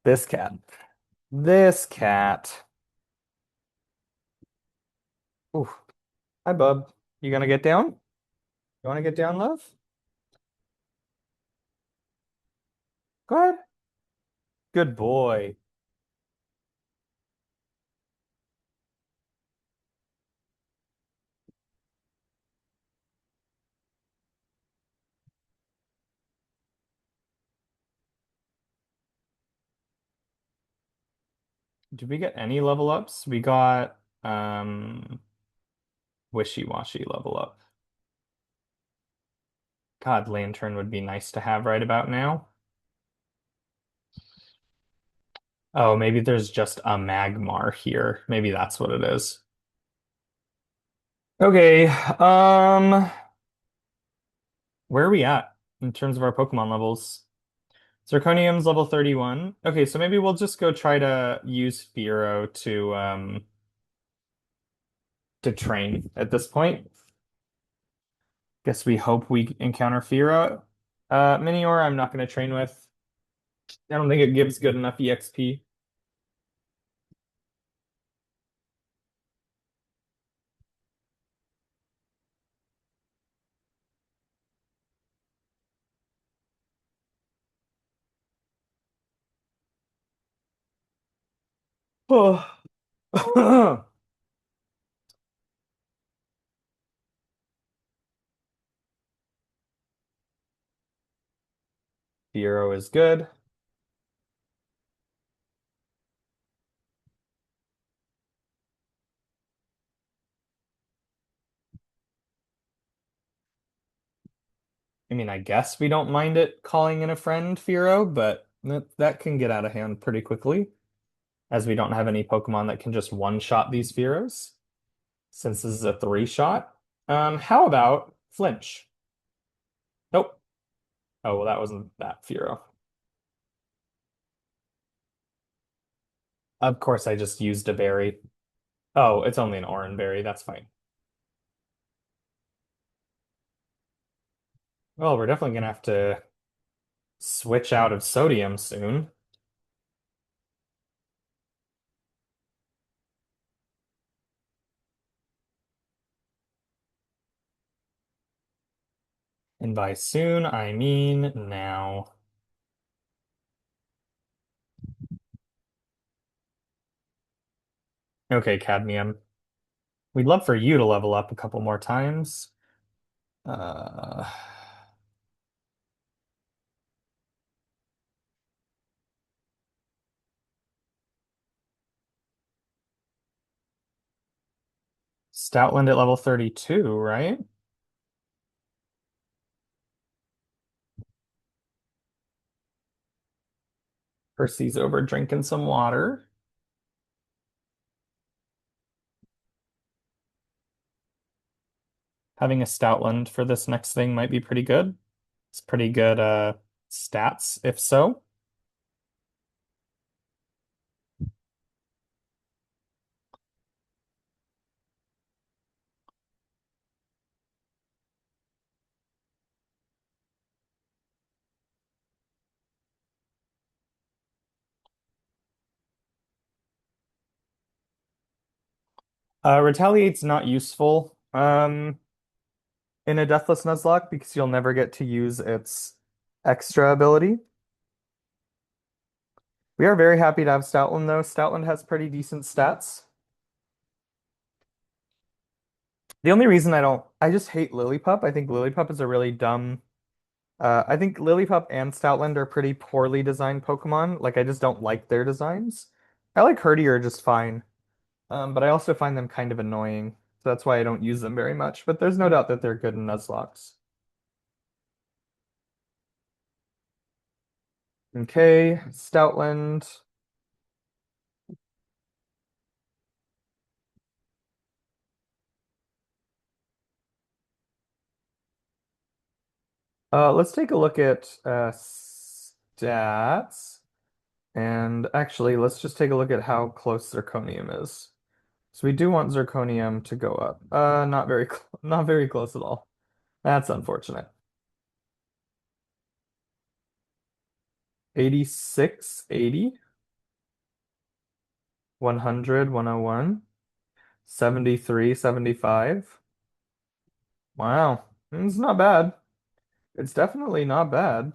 This cat. This cat. Ooh. Hi, bub. You gonna get down? You wanna get down, love? Go ahead. Good boy. Did we get any level ups? We got wishy-washy level up. God, Lantern would be nice to have right about now. Oh, maybe there's just a Magmar here. Maybe that's what it is. Okay, where are we at in terms of our Pokemon levels? Zirconium's level 31. Okay, so maybe we'll just go try to use Fearow to train at this point. Guess we hope we encounter Fearow. Minior, I'm not going to train with. I don't think it gives good enough EXP. Oh. Hero is good. I mean, I guess we don't mind it calling in a friend, Firo, but that can get out of hand pretty quickly, as we don't have any Pokemon that can just one-shot these Firos, since this is a three-shot. How about Flinch? Nope. Oh, well, that wasn't that Firo. Of course, I just used a berry. Oh, it's only an orange berry. That's fine. Well, we're definitely gonna have to switch out of sodium soon. And by soon, I mean now. Okay, cadmium. We'd love for you to level up a couple more times. Uh, Stoutland at level 32, right? Percy's over drinking some water. Having a Stoutland for this next thing might be pretty good. It's pretty good stats, if so. Retaliate's not useful in a Deathless Nuzlocke because you'll never get to use its extra ability. We are very happy to have Stoutland though. Stoutland has pretty decent stats. The only reason I just hate Lillipup. I think Lillipup is a really dumb. I think Lillipup and Stoutland are pretty poorly designed Pokemon. Like I just don't like their designs. I like Herdier just fine, but I also find them kind of annoying. So that's why I don't use them very much. But there's no doubt that they're good in Nuzlocks. Okay, Stoutland. Let's take a look at stats. And actually, let's just take a look at how close Zirconium is. So we do want Zirconium to go up. Not very, not very close at all. That's unfortunate. 86, 80, 100, 101, 73, 75. Wow, it's not bad. It's definitely not bad.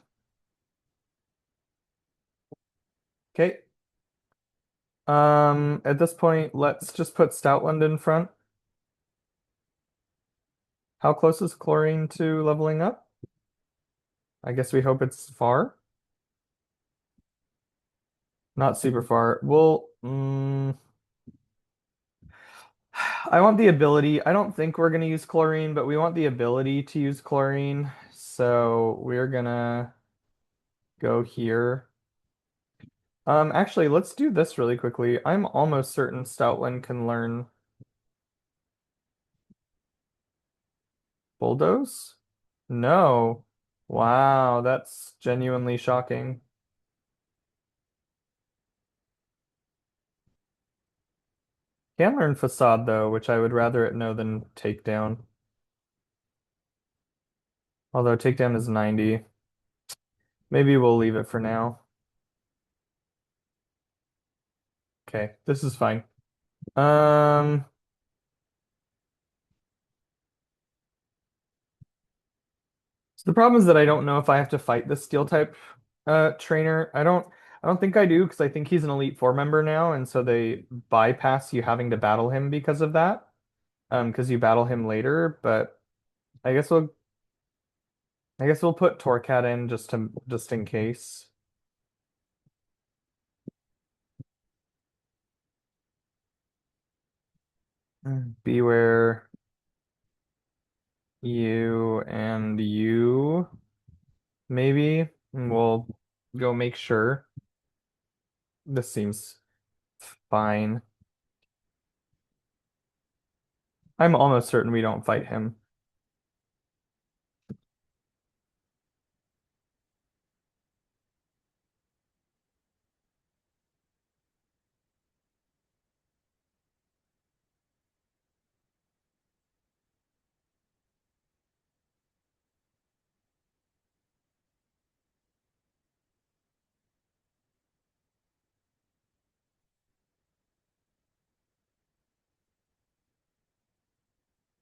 Okay. At this point, let's just put Stoutland in front. How close is Chlorine to leveling up? I guess we hope it's far. Not super far. I want the ability. I don't think we're gonna use chlorine, but we want the ability to use chlorine. So we're gonna go here. Actually, let's do this really quickly. I'm almost certain Stoutland can learn Bulldoze? No. Wow, that's genuinely shocking. Can learn Facade though, which I would rather it know than Takedown. Although Takedown is 90. Maybe we'll leave it for now. Okay, this is fine. Um, so the problem is that I don't know if I have to fight the Steel type trainer. I don't. I don't think I do because I think he's an Elite Four member now, and so they bypass you having to battle him because of that. Because you battle him later. But I guess we'll I guess we'll put Torcat in just in case. Beware you and you maybe. We'll go make sure. This seems fine. I'm almost certain we don't fight him.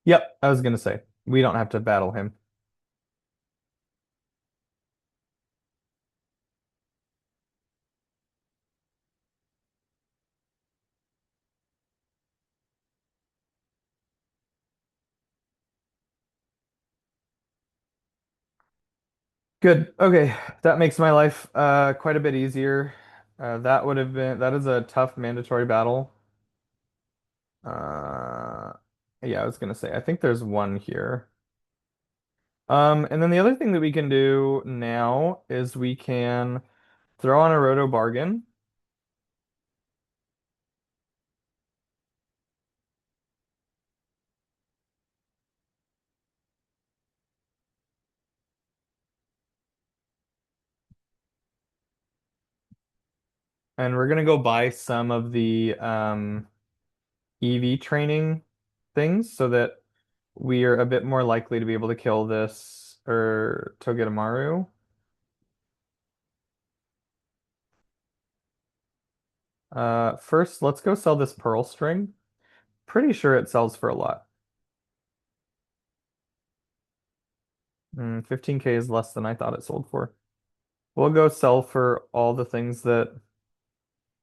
Yep, I was gonna say we don't have to battle him. Good. Okay, that makes my life quite a bit easier. That is a tough mandatory battle. Uh yeah, I was gonna say I think there's one here. And then the other thing that we can do now is we can throw on a roto bargain, and we're gonna go buy some of the EV training things so that we are a bit more likely to be able to kill this or Togedamaru. First, let's go sell this pearl string. Pretty sure it sells for a lot. 15K is less than I thought it sold for. We'll go sell for all the things that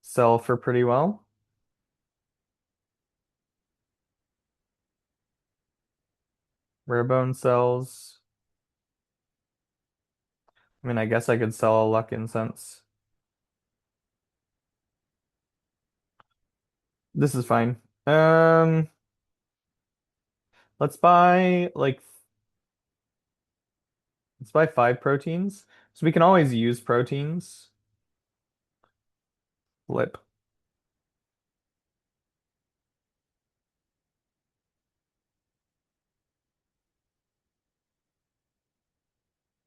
sell for pretty well. Rare bone sells. I mean, I guess I could sell a luck incense. This is fine. Um, let's buy like let's buy 5 proteins. So we can always use proteins. Flip.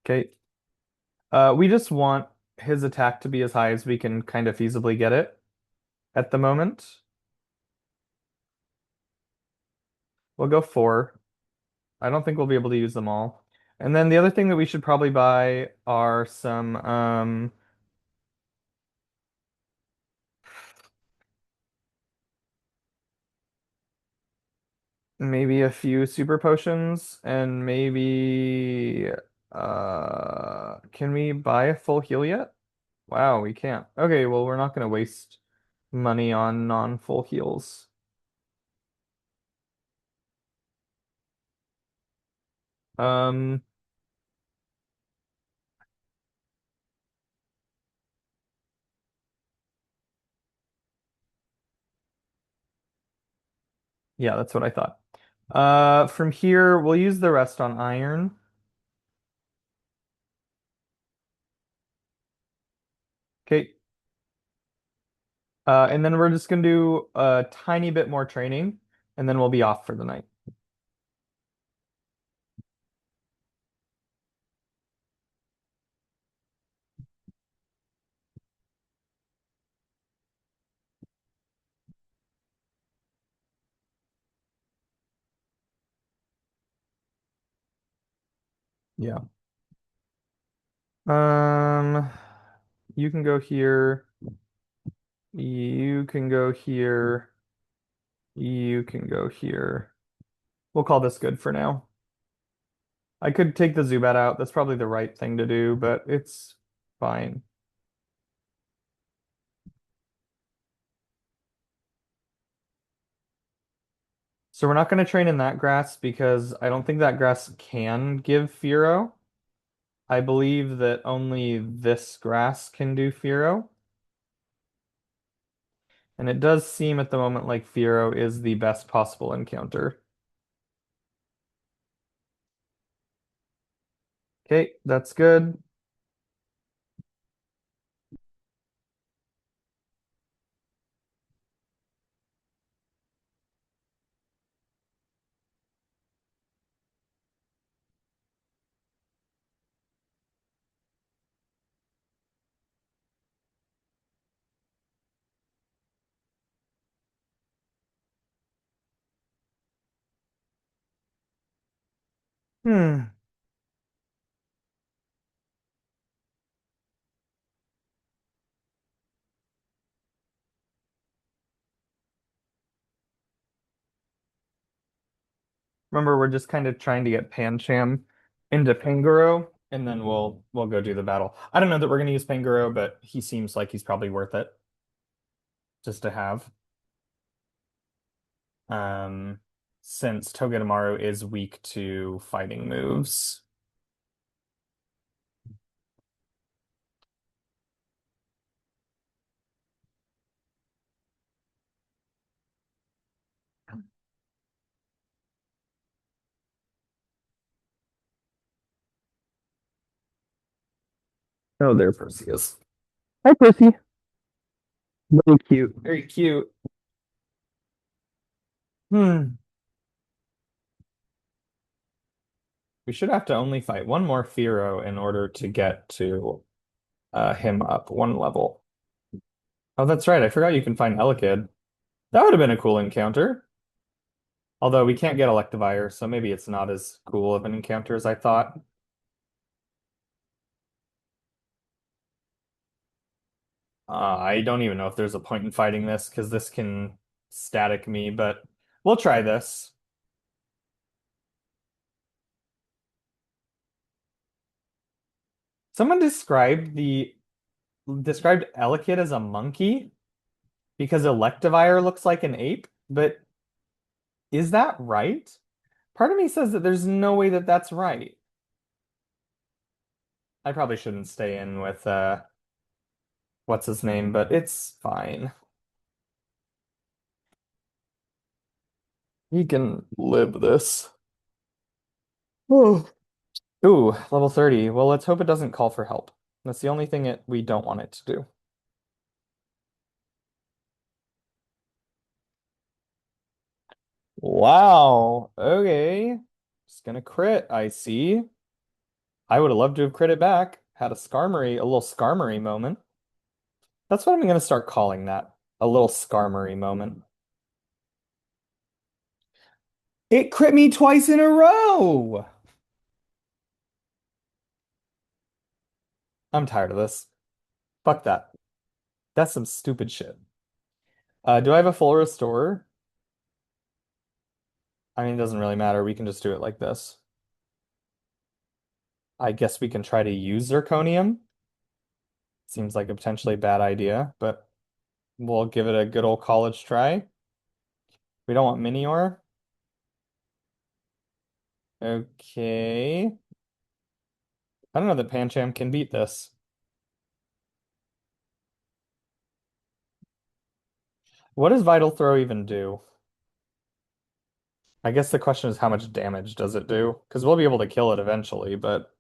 Okay. We just want his attack to be as high as we can kind of feasibly get it at the moment. We'll go 4. I don't think we'll be able to use them all. And then the other thing that we should probably buy are some maybe a few super potions and maybe can we buy a full heal yet? Wow, we can't. Okay, well we're not gonna waste money on non-full heals. Um yeah, that's what I thought. From here we'll use the rest on iron. Okay. And then we're just gonna do a tiny bit more training and then we'll be off for the night. Yeah. Um, you can go here. You can go here. You can go here. We'll call this good for now. I could take the Zubat out. That's probably the right thing to do, but it's fine. So we're not going to train in that grass because I don't think that grass can give Furo. I believe that only this grass can do Furo. And it does seem at the moment like Furo is the best possible encounter. Okay, that's good. Hmm. Remember, we're just kind of trying to get Pancham into Pangoro, and then we'll go do the battle. I don't know that we're going to use Pangoro, but he seems like he's probably worth it just to have. Um, since Togedamaru is weak to fighting moves. Oh, there Percy is. Hi, Percy. Very cute. Very cute. Hmm. We should have to only fight one more Firo in order to get to him up one level. Oh, that's right. I forgot you can find Elekid. That would have been a cool encounter. Although we can't get Electivire, so maybe it's not as cool of an encounter as I thought. I don't even know if there's a point in fighting this because this can static me, but we'll try this. Someone described Elekid as a monkey because Electivire looks like an ape, but is that right? Part of me says that there's no way that that's right. I probably shouldn't stay in with what's his name, but it's fine. He can live this. Oh. Ooh, level 30. Well, let's hope it doesn't call for help. That's the only thing we don't want it to do. Wow. Okay. Just gonna crit, I see. I would have loved to have crit it back. Had a little Skarmory moment. That's what I'm gonna start calling that. A little Skarmory moment. It crit me twice in a row. I'm tired of this. Fuck that. That's some stupid shit. Do I have a full restore? I mean, it doesn't really matter. We can just do it like this. I guess we can try to use Zirconium. Seems like a potentially bad idea, but we'll give it a good old college try. We don't want Minior. Okay. I don't know that Pancham can beat this. What does Vital Throw even do? I guess the question is how much damage does it do? Because we'll be able to kill it eventually, but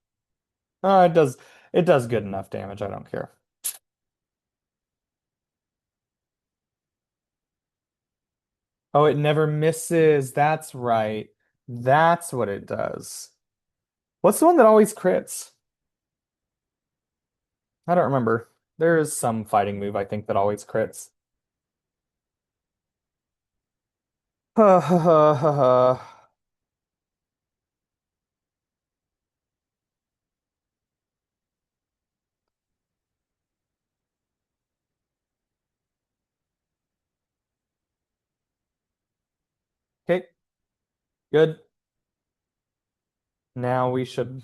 it does good enough damage. I don't care. Oh, it never misses. That's right. That's what it does. What's the one that always crits? I don't remember. There is some fighting move I think that always crits. Ha ha ha ha ha. Okay, good. Now we should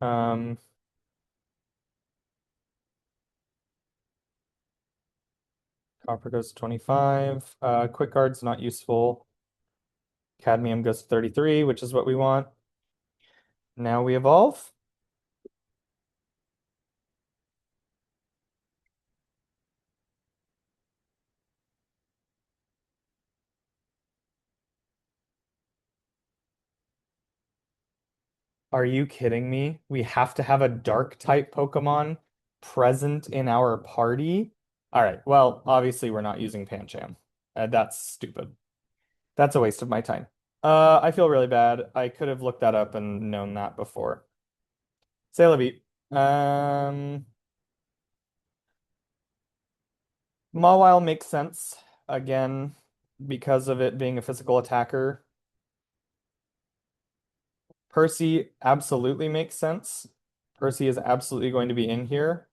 um copper goes to 25. Quick guard's not useful. Cadmium goes to 33, which is what we want. Now we evolve. Are you kidding me? We have to have a dark type Pokemon present in our party? All right, well, obviously we're not using Pancham. That's stupid. That's a waste of my time. I feel really bad. I could have looked that up and known that before. Celebi. Mawile makes sense again because of it being a physical attacker. Percy absolutely makes sense. Percy is absolutely going to be in here.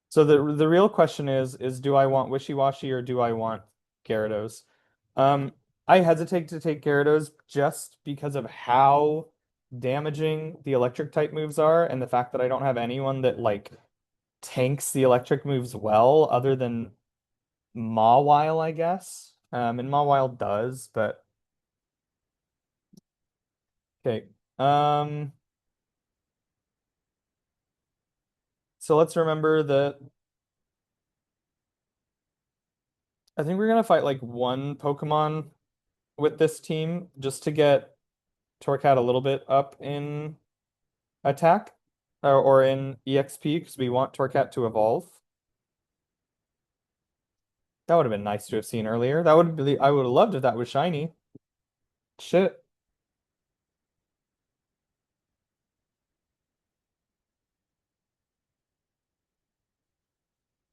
So the real question is do I want Wishy-Washy or do I want Gyarados? Um, I hesitate to take Gyarados just because of how damaging the electric type moves are and the fact that I don't have anyone that like tanks the electric moves well other than Mawile, I guess. And Mawile does, but okay. So let's remember that I think we're gonna fight like one Pokemon with this team just to get Torcat a little bit up in attack or in EXP because we want Torcat to evolve. That would have been nice to have seen earlier. That would be I would have loved if that was shiny. Shit.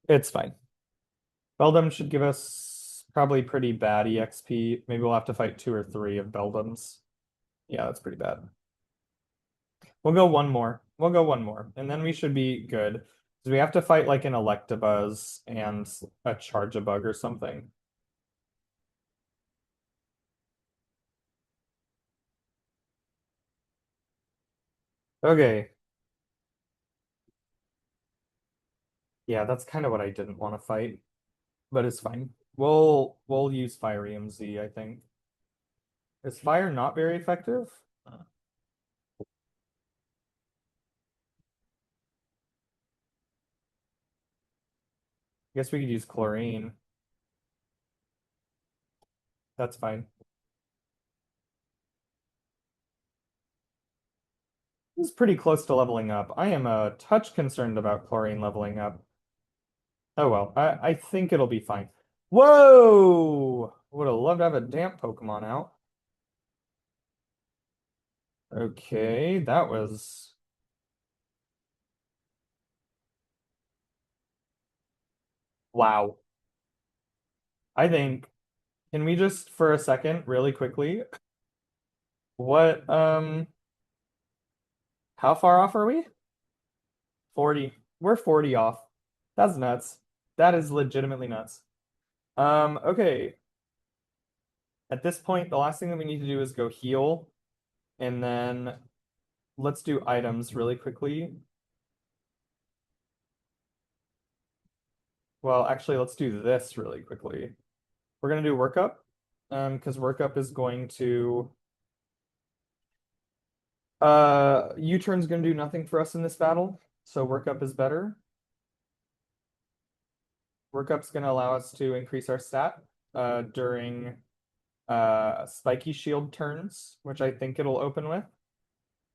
It's fine. Beldum should give us probably pretty bad EXP. Maybe we'll have to fight two or three of Beldums. Yeah, that's pretty bad. We'll go one more. We'll go one more, and then we should be good. Because we have to fight like an Electabuzz and a Charge-a-Bug or something. Okay. Yeah, that's kind of what I didn't want to fight, but it's fine. We'll use Fire EMZ, I think. Is fire not very effective? Guess we could use chlorine. That's fine. This is pretty close to leveling up. I am a touch concerned about chlorine leveling up. Oh well, I think it'll be fine. Whoa! Would have loved to have a damp Pokemon out. Okay, that was wow. I think, can we just for a second, really quickly, what how far off are we? 40. We're 40 off. That's nuts. That is legitimately nuts. Okay. At this point, the last thing that we need to do is go heal, and then let's do items really quickly. Well, actually, let's do this really quickly. We're gonna do workup, because workup is going to U-turn's gonna do nothing for us in this battle, so workup is better. Workup's gonna allow us to increase our stat during Spiky Shield turns, which I think it'll open with.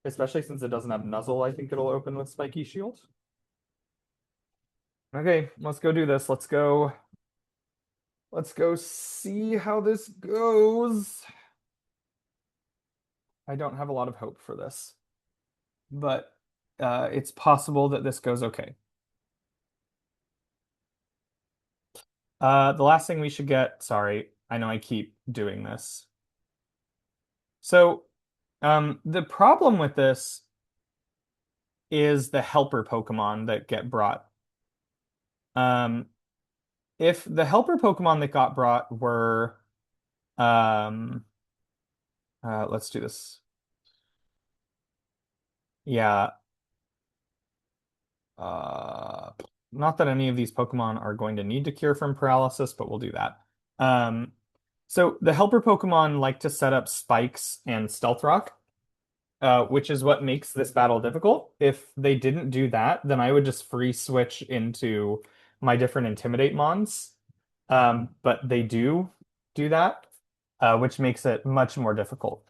Especially since it doesn't have Nuzzle, I think it'll open with Spiky Shield. Okay, let's go do this. Let's go see how this goes. I don't have a lot of hope for this, but it's possible that this goes okay. The last thing we should get, sorry, I know I keep doing this. So, the problem with this is the helper Pokemon that get brought. Um, if the helper Pokemon that got brought were, um, let's do this. Yeah. not that any of these Pokemon are going to need to cure from paralysis, but we'll do that. Um, so the helper Pokemon like to set up spikes and Stealth Rock, which is what makes this battle difficult. If they didn't do that, then I would just free switch into my different Intimidate mons. But they do that, which makes it much more difficult.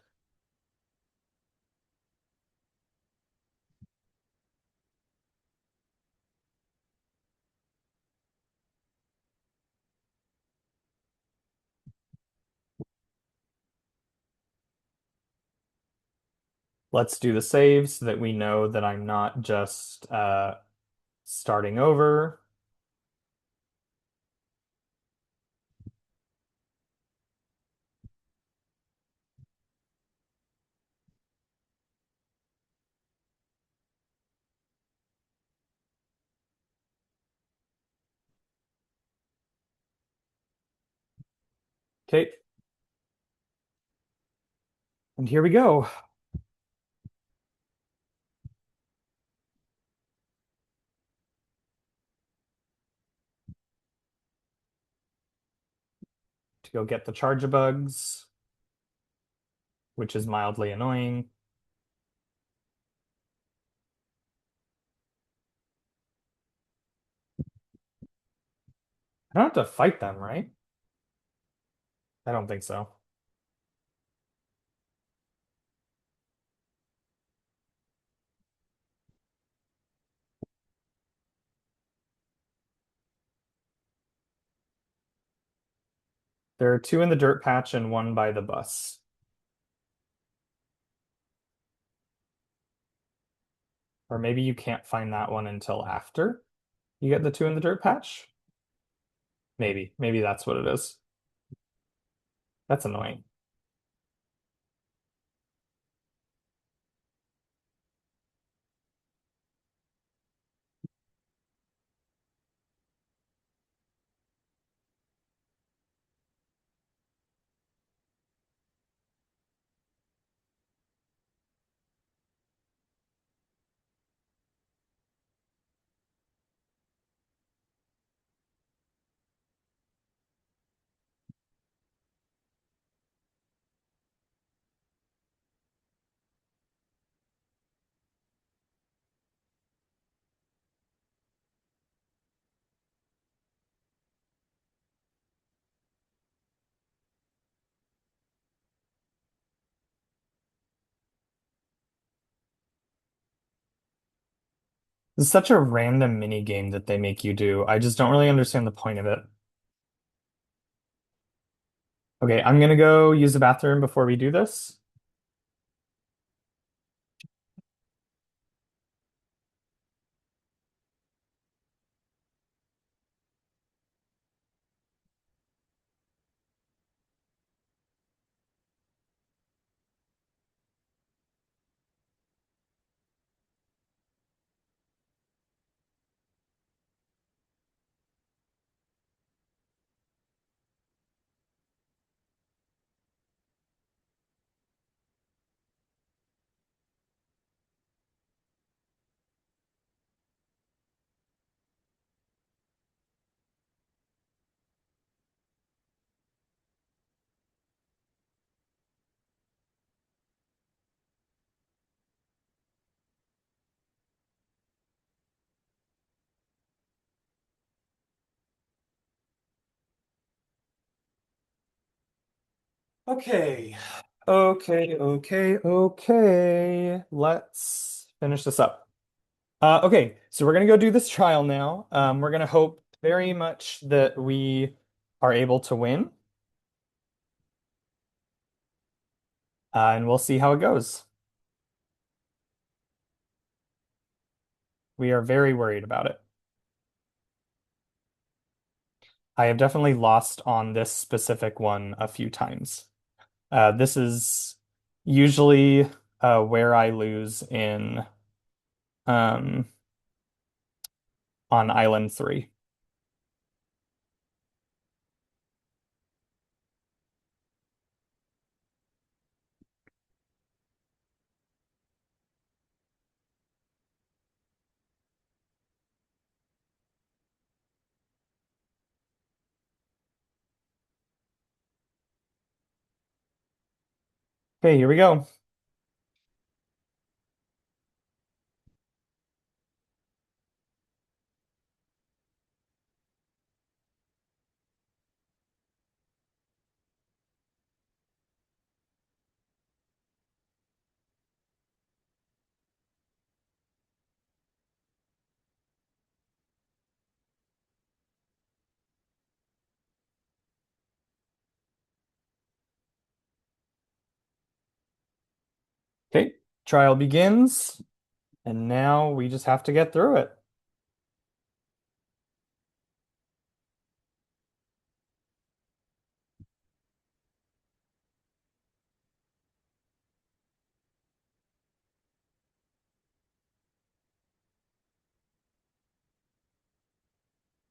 Let's do the save so that we know that I'm not just starting over. Okay, and here we go. To go get the Charge-a-Bugs, which is mildly annoying. I don't have to fight them, right? I don't think so. There are two in the dirt patch and one by the bus. Or maybe you can't find that one until after you get the two in the dirt patch. Maybe. Maybe that's what it is. That's annoying. It's such a random mini game that they make you do. I just don't really understand the point of it. Okay, I'm gonna go use the bathroom before we do this. Okay. Okay. Let's finish this up. Okay, so we're gonna go do this trial now. We're gonna hope very much that we are able to win, and we'll see how it goes. We are very worried about it. I have definitely lost on this specific one a few times. This is usually where I lose in um, on Island 3. Okay, here we go. Okay, trial begins, and now we just have to get through it.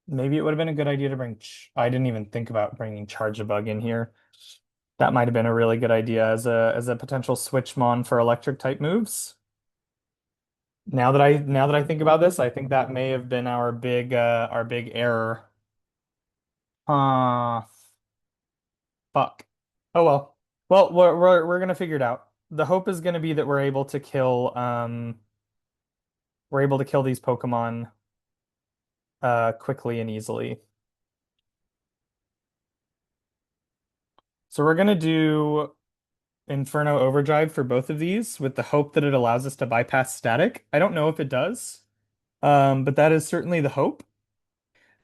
Maybe it would have been a good idea to bring. I didn't even think about bringing Charge a Bug in here. That might have been a really good idea as a potential switch mon for electric type moves. Now that I think about this, I think that may have been our big error. Uh, fuck. Oh well. Well, we're gonna figure it out. The hope is gonna be that we're able to kill these Pokemon quickly and easily. So we're gonna do Inferno Overdrive for both of these with the hope that it allows us to bypass static. I don't know if it does, but that is certainly the hope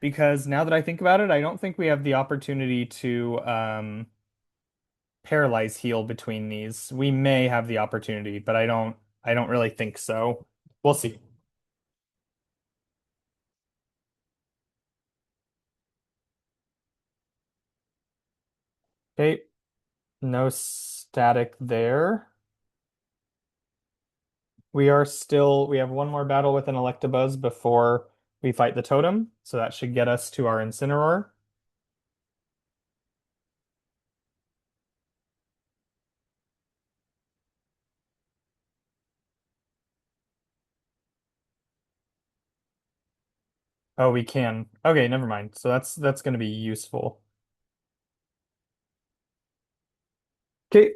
because now that I think about it, I don't think we have the opportunity to paralyze heal between these. We may have the opportunity, but I don't really think so. We'll see. Okay, no static there. We have one more battle with an Electabuzz before we fight the totem, so that should get us to our Incineroar. Oh, we can. Okay, never mind. So that's going to be useful. Okay.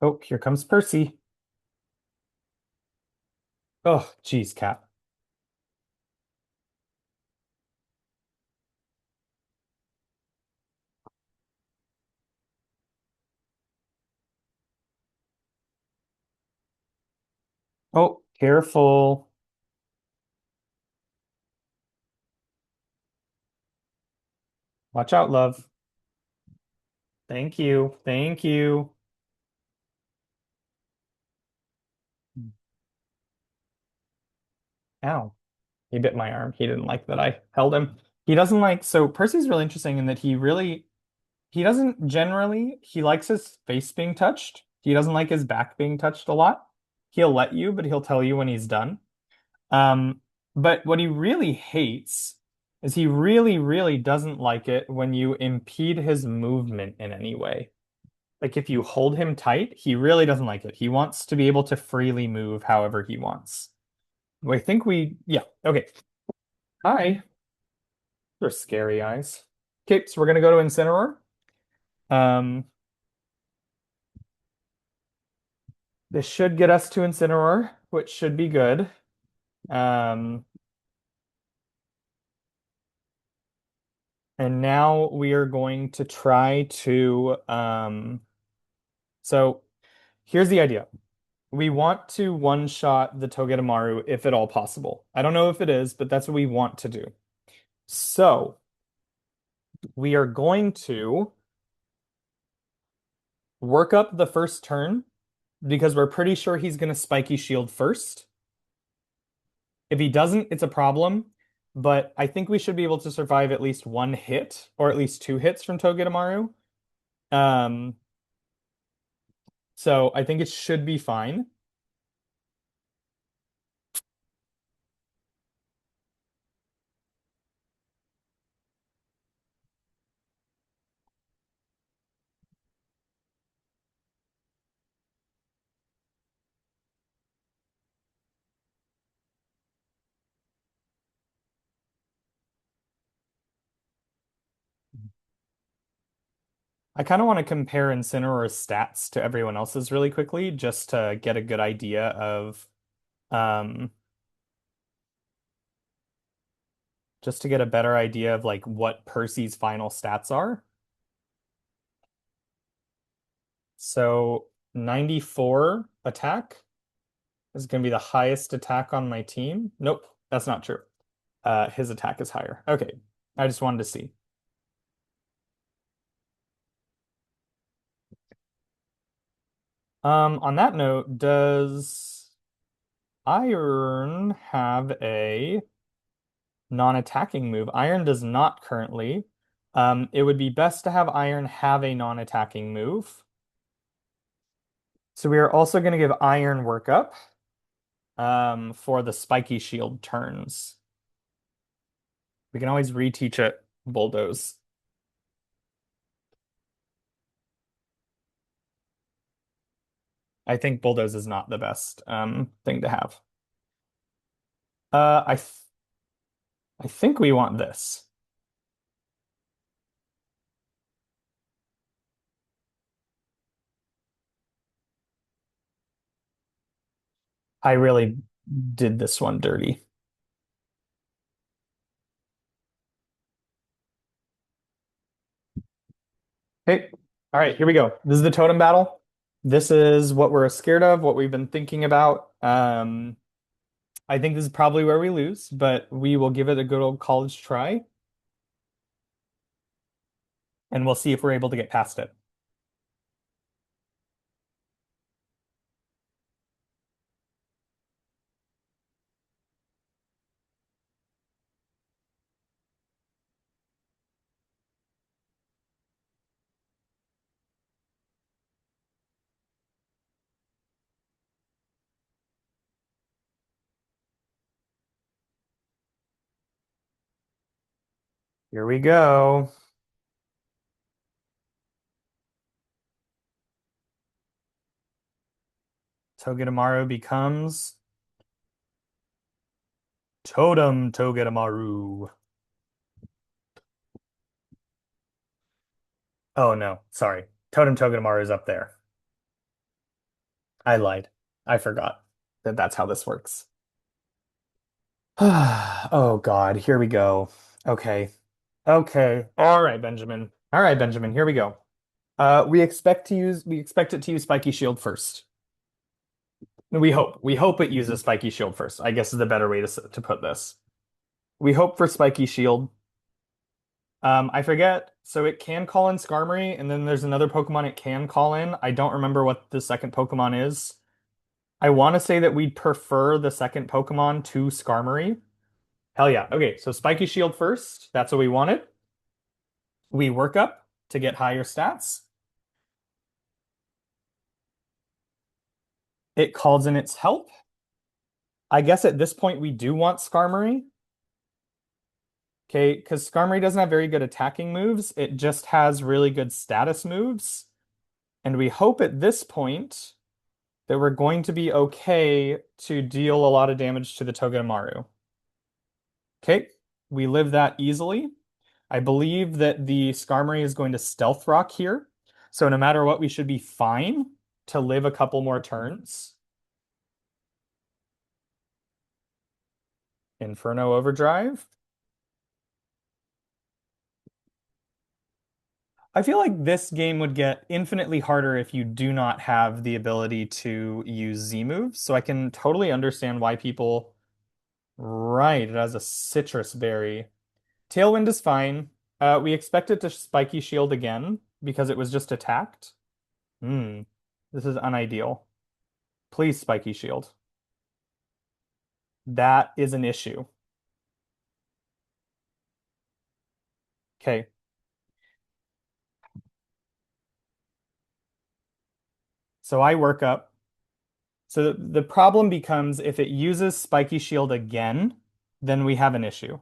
Oh, here comes Percy. Oh, geez, Cap. Oh, careful. Watch out, love. Thank you. Thank you. Ow. He bit my arm. He didn't like that I held him. He doesn't like, so Percy's really interesting in that he doesn't generally, he likes his face being touched. He doesn't like his back being touched a lot. He'll let you, but he'll tell you when he's done. Um, but what he really hates is he really, really doesn't like it when you impede his movement in any way. Like if you hold him tight, he really doesn't like it. He wants to be able to freely move however he wants. I think yeah, okay. Hi. They're scary eyes. Okay, so we're gonna go to Incineroar. Um, this should get us to Incineroar, which should be good. Um, and now we are going to try to so here's the idea. We want to one-shot the Togedamaru if at all possible. I don't know if it is, but that's what we want to do. So we are going to work up the first turn because we're pretty sure he's going to Spiky Shield first. If he doesn't, it's a problem, but I think we should be able to survive at least one hit or at least two hits from Togedamaru. Um, So I think it should be fine. I kind of want to compare Incineroar's stats to everyone else's really quickly, just to get a good idea of, um, just to get a better idea of like what Percy's final stats are. So 94 attack is going to be the highest attack on my team. Nope, that's not true. His attack is higher. Okay, I just wanted to see. On that note, does Iron have a non-attacking move? Iron does not currently. It would be best to have Iron have a non-attacking move. So we are also going to give Iron workup for the Spiky Shield turns. We can always reteach it Bulldoze. I think Bulldoze is not the best thing to have. Uh, I th I think we want this. I really did this one dirty. Okay. All right, here we go. This is the totem battle. This is what we're scared of, what we've been thinking about. I think this is probably where we lose, but we will give it a good old college try, and we'll see if we're able to get past it. Here we go. Togedamaru becomes Totem Togedamaru. Oh no, sorry. Totem Togedamaru is up there. I lied. I forgot that that's how this works. Oh God, here we go. Okay. Okay. All right, Benjamin. All right, Benjamin, here we go. We expect it to use Spiky Shield first. We hope it uses Spiky Shield first, I guess is the better way to put this. We hope for Spiky Shield. I forget. So it can call in Skarmory, and then there's another Pokemon it can call in. I don't remember what the second Pokemon is. I want to say that we'd prefer the second Pokemon to Skarmory. Hell yeah. Okay, so Spiky Shield first. That's what we wanted. We work up to get higher stats. It calls in its help. I guess at this point we do want Skarmory. Okay, because Skarmory doesn't have very good attacking moves. It just has really good status moves. And we hope at this point that we're going to be okay to deal a lot of damage to the Togedemaru. Okay, we live that easily. I believe that the Skarmory is going to Stealth Rock here. So no matter what, we should be fine to live a couple more turns. Inferno Overdrive. I feel like this game would get infinitely harder if you do not have the ability to use Z moves. So I can totally understand why people. Right, it has a citrus berry. Tailwind is fine. We expect it to spiky shield again because it was just attacked. Hmm, this is unideal. Please spiky shield. That is an issue. Okay. So I work up. So the problem becomes if it uses Spiky Shield again, then we have an issue.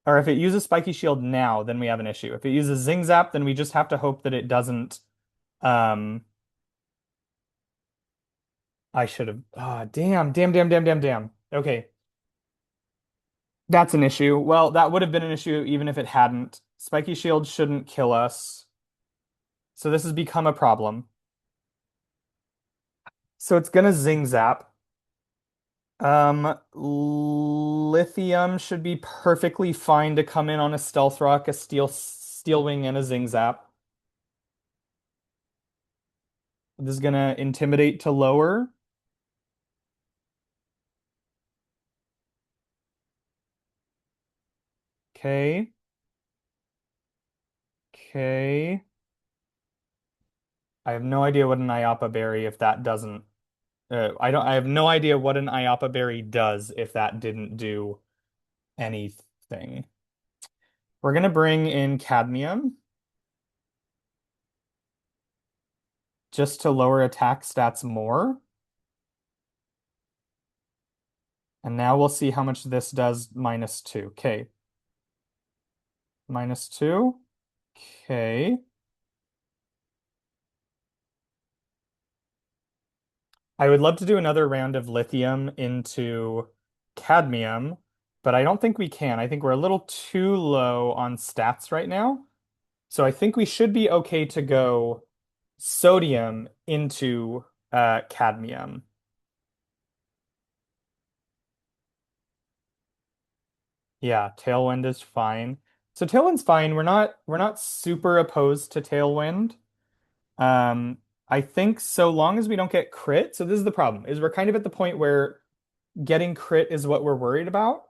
Or if it uses Spiky Shield now, then we have an issue. If it uses Zing Zap, then we just have to hope that it doesn't. Um, I should have. Ah, damn, damn, damn, damn, damn, damn. Okay, that's an issue. Well, that would have been an issue even if it hadn't. Spiky Shield shouldn't kill us. So this has become a problem. So it's gonna Zing Zap. Lithium should be perfectly fine to come in on a Stealth Rock, a Steel Wing, and a Zing Zap. This is gonna intimidate to lower. Okay. Okay. I have no idea what an IAPA berry if that doesn't. I have no idea what an IAPA berry does if that didn't do anything. We're gonna bring in cadmium just to lower attack stats more. And now we'll see how much this does -2. Okay. -2. Okay. I would love to do another round of lithium into cadmium, but I don't think we can. I think we're a little too low on stats right now. So I think we should be okay to go sodium into cadmium. Yeah, tailwind is fine. So tailwind's fine. We're not super opposed to tailwind. Um, I think so long as we don't get crit. So this is the problem, is we're kind of at the point where getting crit is what we're worried about.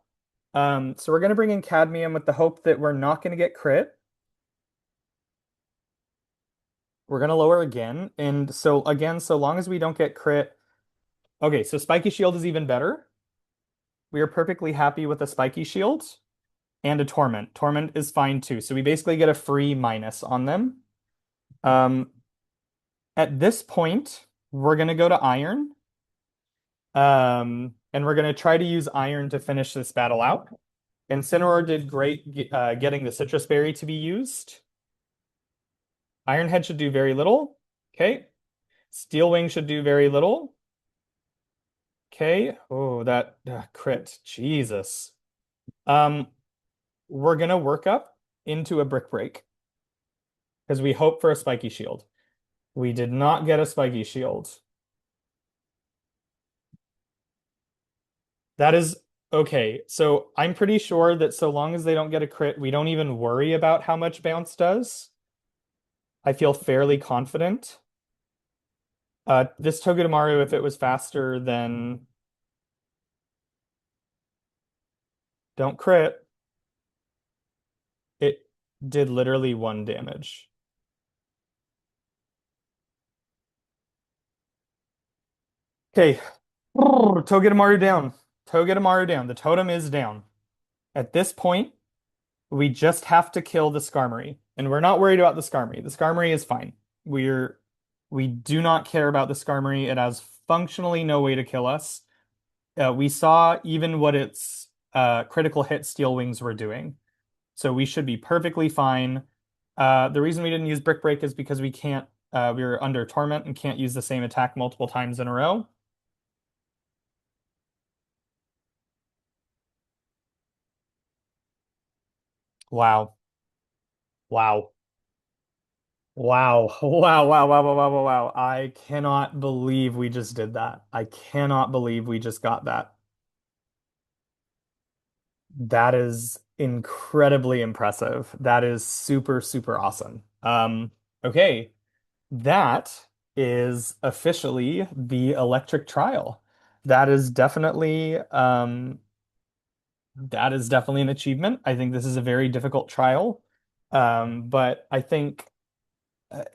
So we're gonna bring in cadmium with the hope that we're not gonna get crit. We're gonna lower again. And so again, so long as we don't get crit. Okay, so spiky shield is even better. We are perfectly happy with a spiky shield and a torment. Torment is fine too. So we basically get a free minus on them. Um, at this point, we're gonna go to iron. And we're gonna try to use iron to finish this battle out. Incineroar did great getting the citrus berry to be used. Ironhead should do very little. Okay. Steel Wing should do very little. Okay. Oh, that crit. Jesus. Um, we're gonna work up into a brick break because we hope for a spiky shield. We did not get a spiky shield. That is okay. So I'm pretty sure that so long as they don't get a crit, we don't even worry about how much bounce does. I feel fairly confident. This Togedamaru, if it was faster, then don't crit. It did literally 1 damage. Okay. Togedamaru down. Togedamaru down. The totem is down. At this point, we just have to kill the Skarmory. And we're not worried about the Skarmory. The Skarmory is fine. We do not care about the Skarmory. It has functionally no way to kill us. We saw even what its critical hit Steel Wings were doing. So we should be perfectly fine. The reason we didn't use Brick Break is because we were under Torment and can't use the same attack multiple times in a row. Wow. Wow. Wow. Wow. Wow. Wow. Wow. Wow. Wow. Wow. I cannot believe we just did that. I cannot believe we just got that. That is incredibly impressive. That is super, super awesome. Okay. That is officially the electric trial. That is definitely an achievement. I think this is a very difficult trial. But I think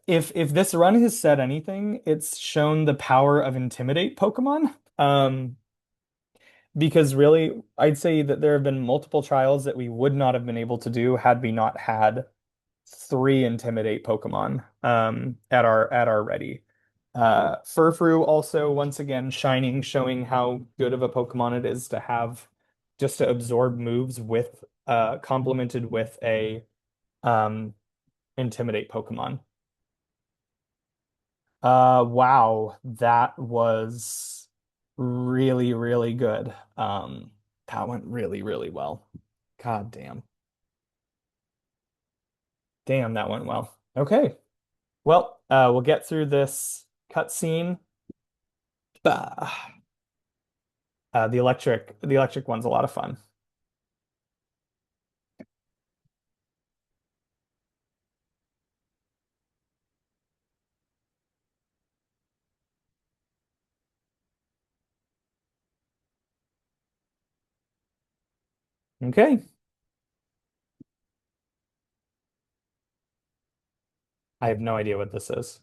if this run has said anything, it's shown the power of intimidate Pokemon. Because really, I'd say that there have been multiple trials that we would not have been able to do had we not had 3 intimidate Pokemon at our ready. Furfrou also once again shining, showing how good of a Pokemon it is to have just to absorb moves with complemented with a um intimidate Pokemon. Wow, that was really, really good. That went really, really well. God damn. Damn, that went well. Okay. Well, we'll get through this cutscene. Ah, the electric one's a lot of fun. Okay. I have no idea what this is.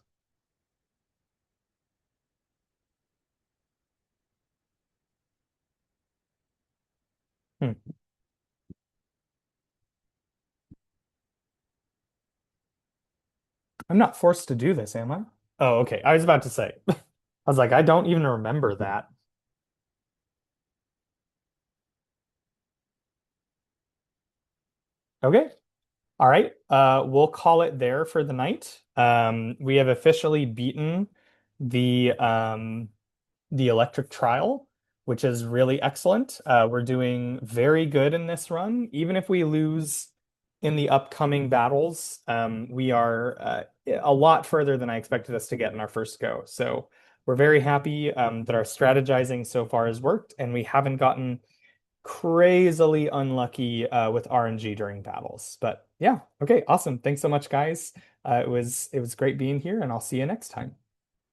Hmm. I'm not forced to do this, am I? Oh, okay. I was about to say. I was like, I don't even remember that. Okay. All right. We'll call it there for the night. We have officially beaten the electric trial, which is really excellent. We're doing very good in this run. Even if we lose in the upcoming battles, we are a lot further than I expected us to get in our first go. So we're very happy that our strategizing so far has worked, and we haven't gotten crazily unlucky with RNG during battles. But yeah, okay, awesome. Thanks so much, guys. It was great being here, and I'll see you next time.